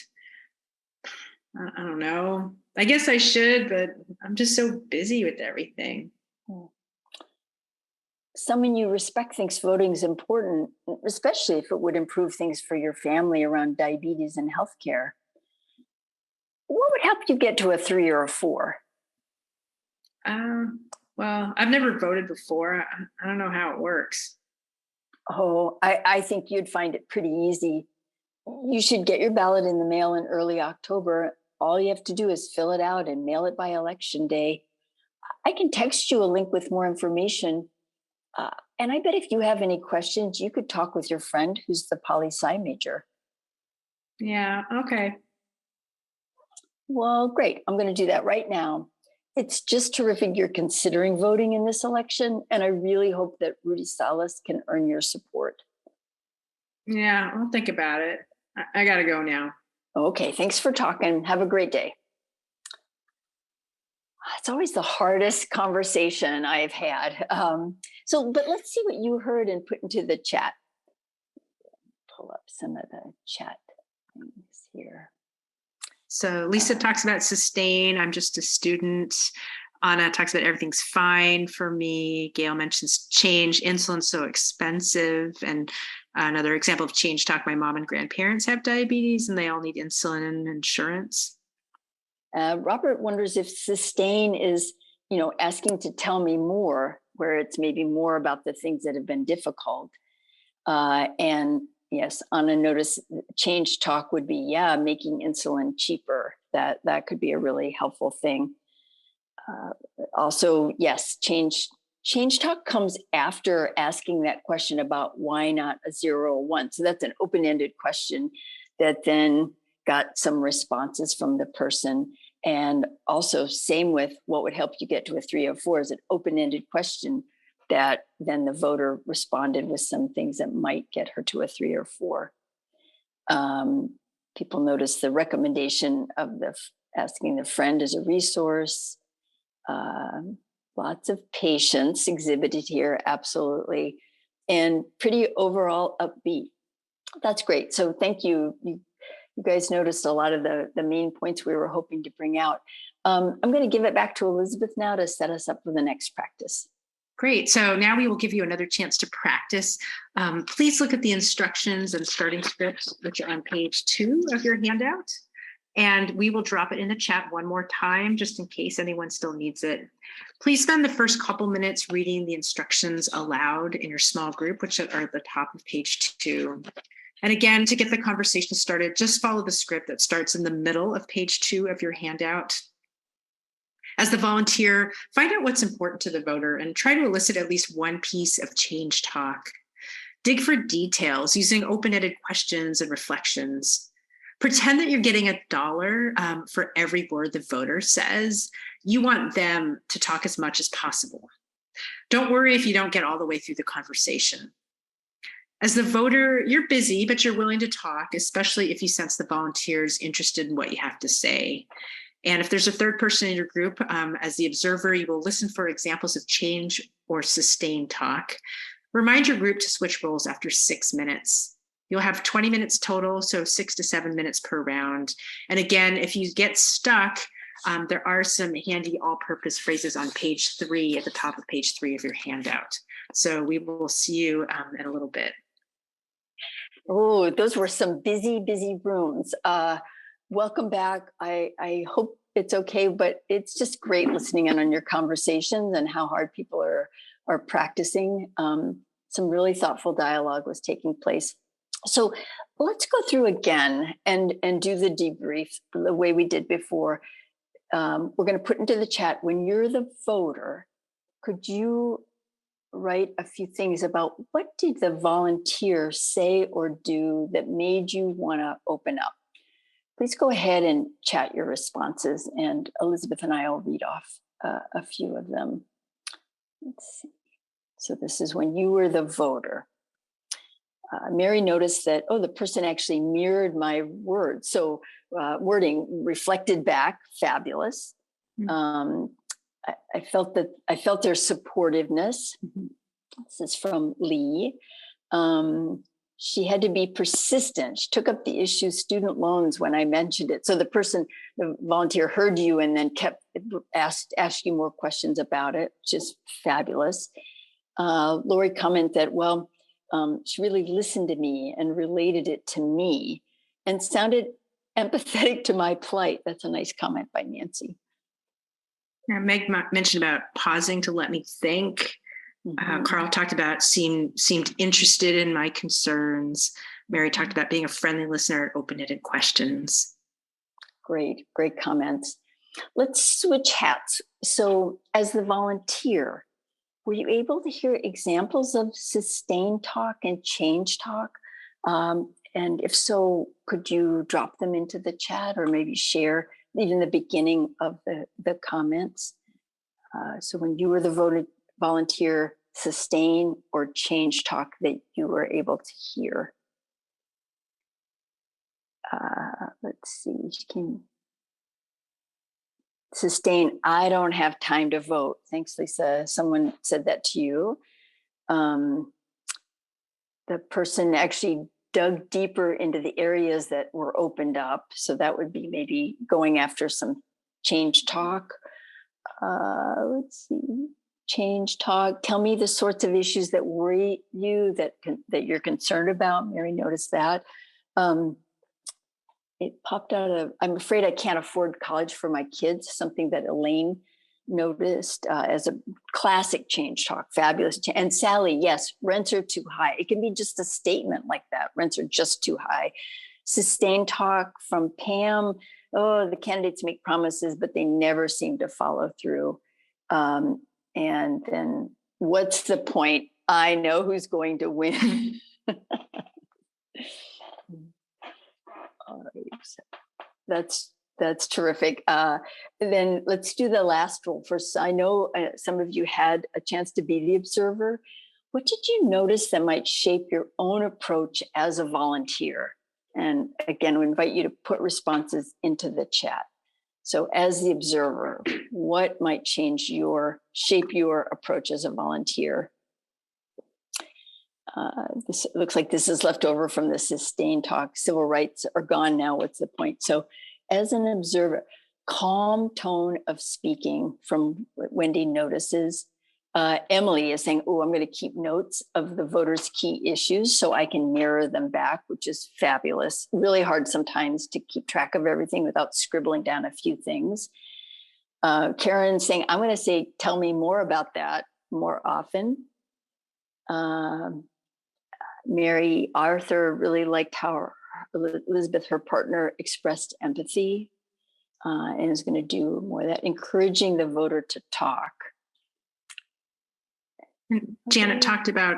I don't know. I guess I should, but I'm just so busy with everything. Hmm. Someone you respect thinks voting is important, especially if it would improve things for your family around diabetes and healthcare. What would help you get to a 3 or a 4? Well, I've never voted before. I don't know how it works. Oh, I think you'd find it pretty easy. You should get your ballot in the mail in early October. All you have to do is fill it out and mail it by election day. I can text you a link with more information. And I bet if you have any questions, you could talk with your friend who's the poli sci major. Yeah, okay. Well, great. I'm going to do that right now. It's just terrific you're considering voting in this election. And I really hope that Rudy Salas can earn your support. Yeah, I'll think about it. I gotta go now. Okay. Thanks for talking. Have a great day. it's always the hardest conversation I've had. But let's see what you heard and put into the chat. Pull up some of the chat things here. So Lisa talks about sustain. I'm just a student. Anna talks about everything's fine for me. Gail mentions change. Insulin's so expensive. And another example of change talk, my mom and grandparents have diabetes and they all need insulin and insurance. Robert wonders if sustain is, asking to tell me more, where it's maybe more about the things that have been difficult. And yes, Anna noticed change talk would be, making insulin cheaper. That could be a really helpful thing. Also, yes, change talk comes after asking that question about why not a 0 or 1. So that's an open-ended question that then got some responses from the person. And also same with what would help you get to a 3 or 4 is an open-ended question that then the voter responded with some things that might get her to a 3 or 4. People notice the recommendation of asking the friend as a resource. Lots of patience exhibited here, absolutely, and pretty overall upbeat. That's great. So thank you. You guys noticed a lot of the main points we were hoping to bring out. I'm going to give it back to Elizabeth now to set us up for the next practice. Great. So now we will give you another chance to practice. Please look at the instructions and starting scripts, which are on page 2 of your handout. And we will drop it in the chat one more time, just in case anyone still needs it. Please spend the first couple minutes reading the instructions aloud in your small group, which are at the top of page 2. And again, to get the conversation started, just follow the script that starts in the middle of page 2 of your handout. As the volunteer, find out what's important to the voter and try to elicit at least one piece of change talk. Dig for details using open-ended questions and reflections. Pretend that you're getting $1 for every word the voter says. You want them to talk as much as possible. Don't worry if you don't get all the way through the conversation. As the voter, you're busy, but you're willing to talk, especially if you sense the volunteer's interested in what you have to say. And if there's a third person in your group, as the observer, you will listen for examples of change or sustained talk. Remind your group to switch roles after 6 minutes. You'll have 20 minutes total, so 6 to 7 minutes per round. And again, if you get stuck, there are some handy all-purpose phrases on page 3, at the top of page 3 of your handout. So we will see you in a little bit. Oh, those were some busy rooms. Welcome back. I hope it's okay, but it's just great listening in on your conversations and how hard people are practicing. Some really thoughtful dialogue was taking place. So let's go through again and do the debrief the way we did before. We're going to put into the chat, when you're the voter, could you write a few things about what did the volunteer say or do that made you want to open up? Please go ahead and chat your responses, and Elizabeth and I will read off a few of them. Let's see. So this is when you were the voter. Mary noticed that, the person actually mirrored my words. So wording reflected back, fabulous. Mm-hmm. I felt their supportiveness. Mm-hmm. This is from Lee. She had to be persistent. She took up the issue student loans when I mentioned it. So the volunteer heard you and then asked you more questions about it, which is fabulous. Lori commented that, she really listened to me and related it to me and sounded empathetic to my plight. That's a nice comment by Nancy. Yeah, Meg mentioned about pausing to let me think. Mm-hmm. Carl talked about seemed interested in my concerns. Mary talked about being a friendly listener, open-ended questions. Great comments. Let's switch hats. So as the volunteer, were you able to hear examples of sustained talk and change talk? And if so, could you drop them into the chat or maybe share even the beginning of the comments? So when you were the volunteer, sustain or change talk that you were able to hear. Let's see. sustain, I don't have time to vote. Thanks, Lisa. Someone said that to you. The person actually dug deeper into the areas that were opened up. So that would be maybe going after some change talk. Let's see. Change talk. Tell me the sorts of issues that worry you, that you're concerned about. Mary noticed that. It popped out of, I'm afraid I can't afford college for my kids, something that Elaine noticed as a classic change talk. Fabulous. And Sally, yes, rents are too high. It can be just a statement like that. Rents are just too high. Sustained talk from Pam. Oh, the candidates make promises, but they never seem to follow through. And then what's the point? I know who's going to win. That's terrific. Then let's do the last role first. I know some of you had a chance to be the observer. What did you notice that might shape your own approach as a volunteer? And again, we invite you to put responses into the chat. So as the observer, what might shape your approach as a volunteer? This looks like this is left over from the sustained talk. Civil rights are gone now. What's the point? So as an observer, calm tone of speaking from what Wendy notices. Emily is saying, oh, I'm going to keep notes of the voters' key issues so I can mirror them back, which is fabulous. Really hard sometimes to keep track of everything without scribbling down a few things. Karen saying, I'm going to say, tell me more about that more often. Mary Arthur really liked how Elizabeth, her partner, expressed empathy and is going to do more of that, encouraging the voter to talk. And Janet talked about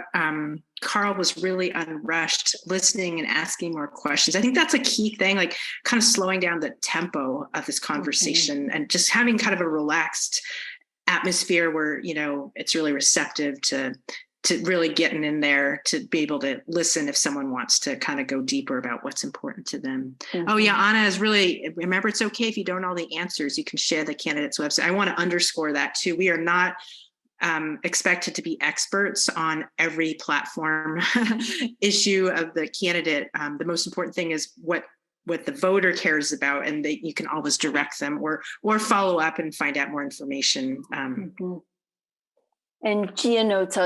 Carl was really unrushed, listening and asking more questions. I think that's a key thing, like kind of slowing down the tempo of this conversation and just having kind of a relaxed atmosphere where, you know, it's really receptive to really getting in there to be able to listen if someone wants to kind of go deeper about what's important to them. Oh yeah, Anna is really, remember, it's okay if you don't know the answers, you can share the candidate's website. I want to underscore that too. We are not expected to be experts on every platform issue of the candidate. The most important thing is what the voter cares about, and that you can always direct them or follow up and find out more information. And Gia notes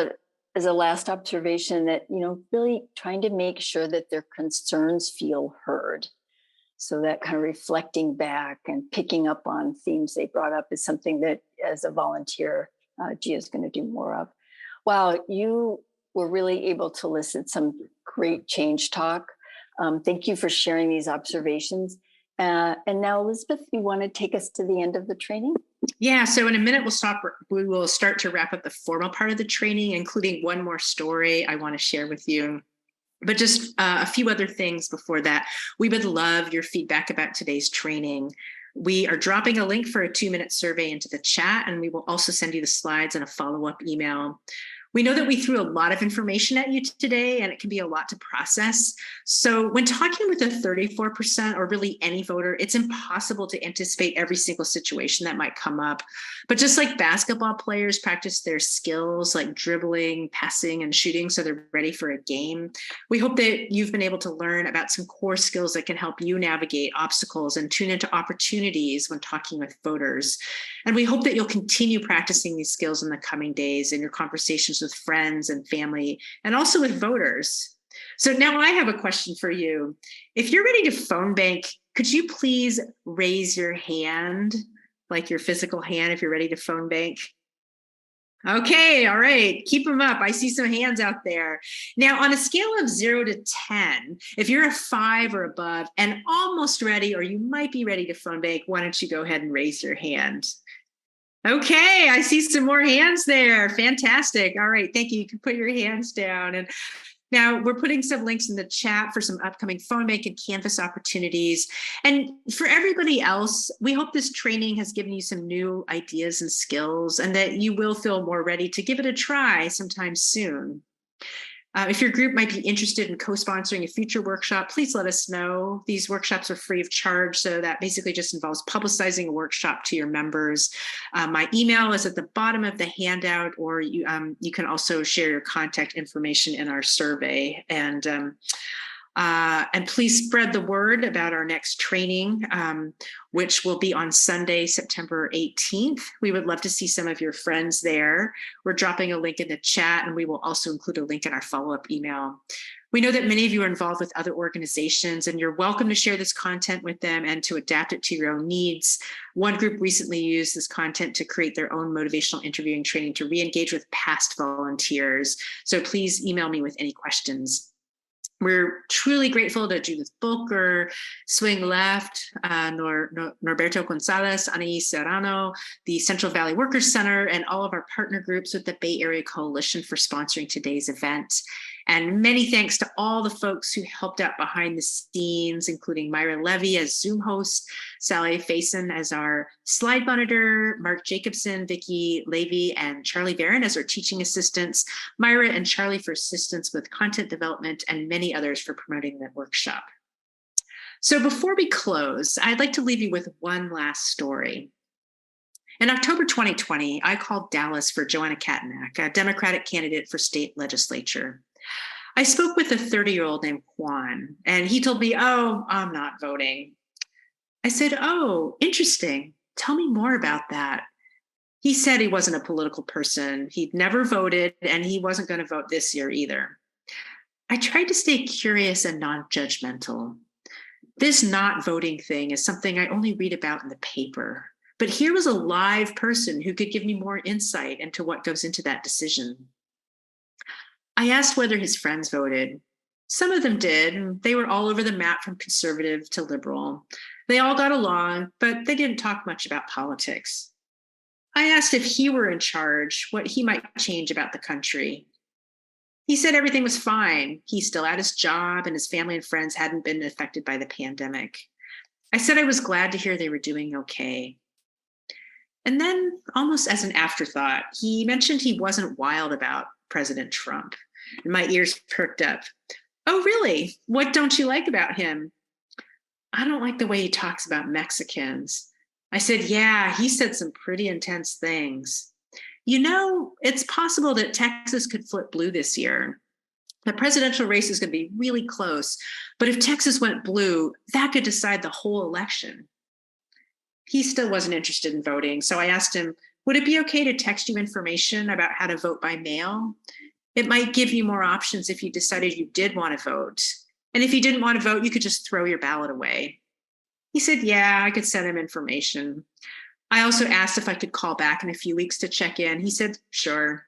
as a last observation that, you know, really trying to make sure that their concerns feel heard. So that kind of reflecting back and picking up on themes they brought up is something that as a volunteer, Gia is going to do more of. Wow, you were really able to elicit some great change talk. Thank you for sharing these observations. And now, Elizabeth, you want to take us to the end of the training? Yeah, so in a minute, we will start to wrap up the formal part of the training, including one more story I want to share with you. But just a few other things before that. We would love your feedback about today's training. We are dropping a link for a 2-minute survey into the chat, and we will also send you the slides and a follow-up email. We know that we threw a lot of information at you today, and it can be a lot to process. So when talking with a 34% or really any voter, it's impossible to anticipate every single situation that might come up. But just like basketball players practice their skills like dribbling, passing, and shooting so they're ready for a game, we hope that you've been able to learn about some core skills that can help you navigate obstacles and tune into opportunities when talking with voters. And we hope that you'll continue practicing these skills in the coming days in your conversations with friends and family, and also with voters. So now I have a question for you. If you're ready to phone bank, could you please raise your hand, like your physical hand, if you're ready to phone bank? Okay, all right, keep them up. I see some hands out there. Now, on a scale of 0 to 10, if you're a 5 or above and almost ready, or you might be ready to phone bank, why don't you go ahead and raise your hand? Okay, I see some more hands there. Fantastic. All right, thank you. You can put your hands down. And now we're putting some links in the chat for some upcoming phone bank and Canvas opportunities. And for everybody else, we hope this training has given you some new ideas and skills, and that you will feel more ready to give it a try sometime soon. If your group might be interested in co-sponsoring a future workshop, please let us know. These workshops are free of charge, so that basically just involves publicizing a workshop to your members. My email is at the bottom of the handout, or you can also share your contact information in our survey. And please spread the word about our next training, which will be on Sunday, September 18th. We would love to see some of your friends there. We're dropping a link in the chat, and we will also include a link in our follow-up email. We know that many of you are involved with other organizations, and you're welcome to share this content with them and to adapt it to your own needs. One group recently used this content to create their own motivational interviewing training to re-engage with past volunteers. So please email me with any questions. We're truly grateful to Judith Booker, Swing Left, Norberto Gonzalez, Anais Serrano, the Central Valley Workers Center, and all of our partner groups with the Bay Area Coalition for sponsoring today's event. And many thanks to all the folks who helped out behind the scenes, including Myra Levy as Zoom host, Sally Faison as our slide monitor, Mark Jacobson, Vicki Levy, and Charlie Barron as our teaching assistants, Myra and Charlie for assistance with content development, and many others for promoting the workshop. So before we close, I'd like to leave you with one last story. In October 2020, I called Dallas for Joanna Katanak, a Democratic candidate for state legislature. I spoke with a 30-year-old named Juan, and he told me, "Oh, I'm not voting." I said, "Oh, interesting. Tell me more about that." He said he wasn't a political person. He'd never voted, and he wasn't going to vote this year either. I tried to stay curious and non-judgmental. This not voting thing is something I only read about in the paper. But here was a live person who could give me more insight into what goes into that decision. I asked whether his friends voted. Some of them did, and they were all over the map from conservative to liberal. They all got along, but they didn't talk much about politics. I asked if he were in charge, what he might change about the country. He said everything was fine. He still had his job, and his family and friends hadn't been affected by the pandemic. I said I was glad to hear they were doing okay. And then, almost as an afterthought, he mentioned he wasn't wild about President Trump. And my ears perked up. "Oh, really? What don't you like about him?" "I don't like the way he talks about Mexicans." I said, "Yeah, he said some pretty intense things. You know, it's possible that Texas could flip blue this year. The presidential race is going to be really close, but if Texas went blue, that could decide the whole election." He still wasn't interested in voting, so I asked him, "Would it be okay to text you information about how to vote by mail? It might give you more options if you decided you did want to vote. And if you didn't want to vote, you could just throw your ballot away." He said, yeah, I could send him information. I also asked if I could call back in a few weeks to check in. He said, sure.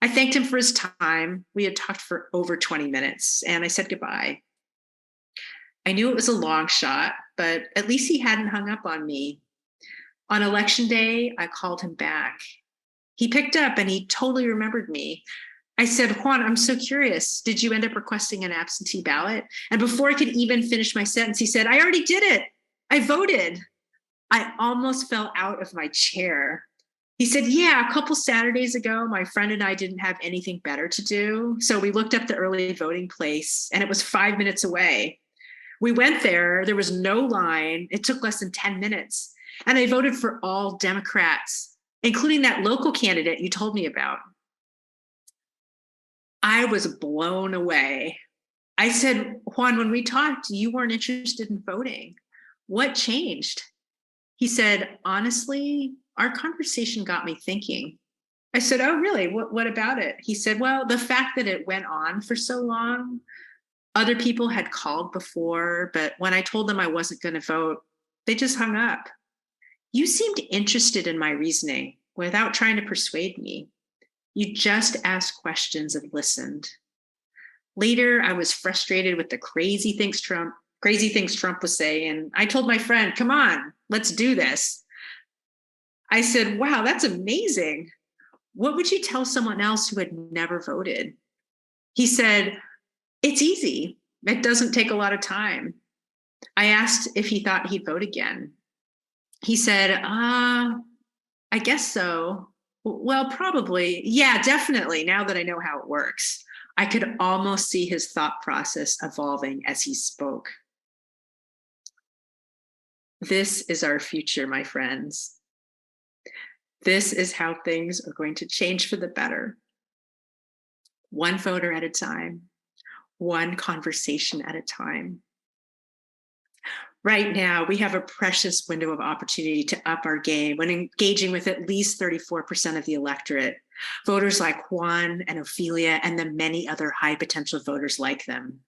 I thanked him for his time. We had talked for over 20 minutes, and I said goodbye. I knew it was a long shot, but at least he hadn't hung up on me. On election day, I called him back. He picked up and he totally remembered me. I said, "Juan, I'm so curious. Did you end up requesting an absentee ballot?" And before I could even finish my sentence, he said, "I already did it. I voted." I almost fell out of my chair. He said, yeah, a couple Saturdays ago, my friend and I didn't have anything better to do. So we looked up the early voting place, and it was 5 minutes away. We went there. There was no line. It took less than 10 minutes. And I voted for all Democrats, including that local candidate you told me about. I was blown away. I said, Juan, when we talked, you weren't interested in voting. What changed? He said, honestly, our conversation got me thinking. I said, oh, really? What about it? He said, well, the fact that it went on for so long. Other people had called before, but when I told them I wasn't going to vote, they just hung up. You seemed interested in my reasoning without trying to persuade me. You just asked questions and listened. Later, I was frustrated with the crazy things Trump was saying. I told my friend, come on, let's do this. I said, wow, that's amazing. What would you tell someone else who had never voted? He said, it's easy. It doesn't take a lot of time. I asked if he thought he'd vote again. He said, I guess so. Well, probably. Yeah, definitely, now that I know how it works. I could almost see his thought process evolving as he spoke. This is our future, my friends. This is how things are going to change for the better. One voter at a time, one conversation at a time. Right now, we have a precious window of opportunity to up our game when engaging with at least 34% of the electorate, voters like Juan and Ophelia and the many other high potential voters like them.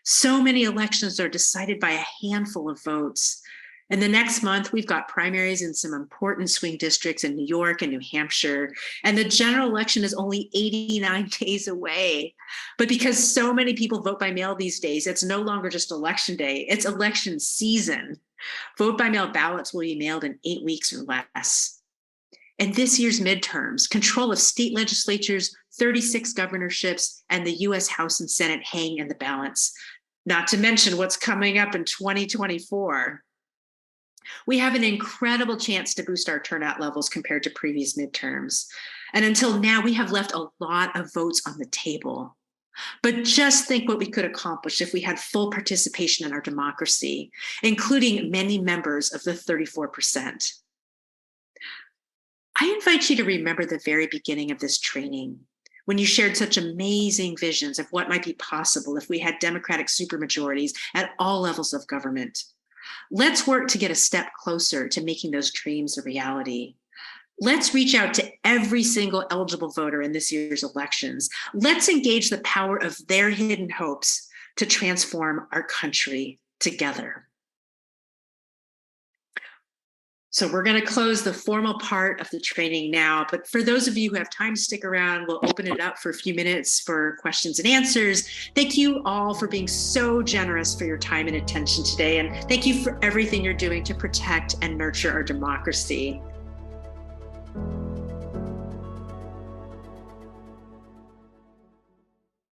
So many elections are decided by a handful of votes. And the next month, we've got primaries in some important swing districts in New York and New Hampshire. And the general election is only 89 days away. But because so many people vote by mail these days, it's no longer just election day, it's election season. Vote by mail ballots will be mailed in 8 weeks or less. And this year's midterms, control of state legislatures, 36 governorships, and the US House and Senate hang in the balance, not to mention what's coming up in 2024. We have an incredible chance to boost our turnout levels compared to previous midterms. And until now, we have left a lot of votes on the table. But just think what we could accomplish if we had full participation in our democracy, including many members of the 34%. I invite you to remember the very beginning of this training, when you shared such amazing visions of what might be possible if we had democratic supermajorities at all levels of government. Let's work to get a step closer to making those dreams a reality. Let's reach out to every single eligible voter in this year's elections. Let's engage the power of their hidden hopes to transform our country together. So we're going to close the formal part of the training now, but for those of you who have time to stick around, we'll open it up for a few minutes for questions and answers. Thank you all for being so generous for your time and attention today, and thank you for everything you're doing to protect and nurture our democracy.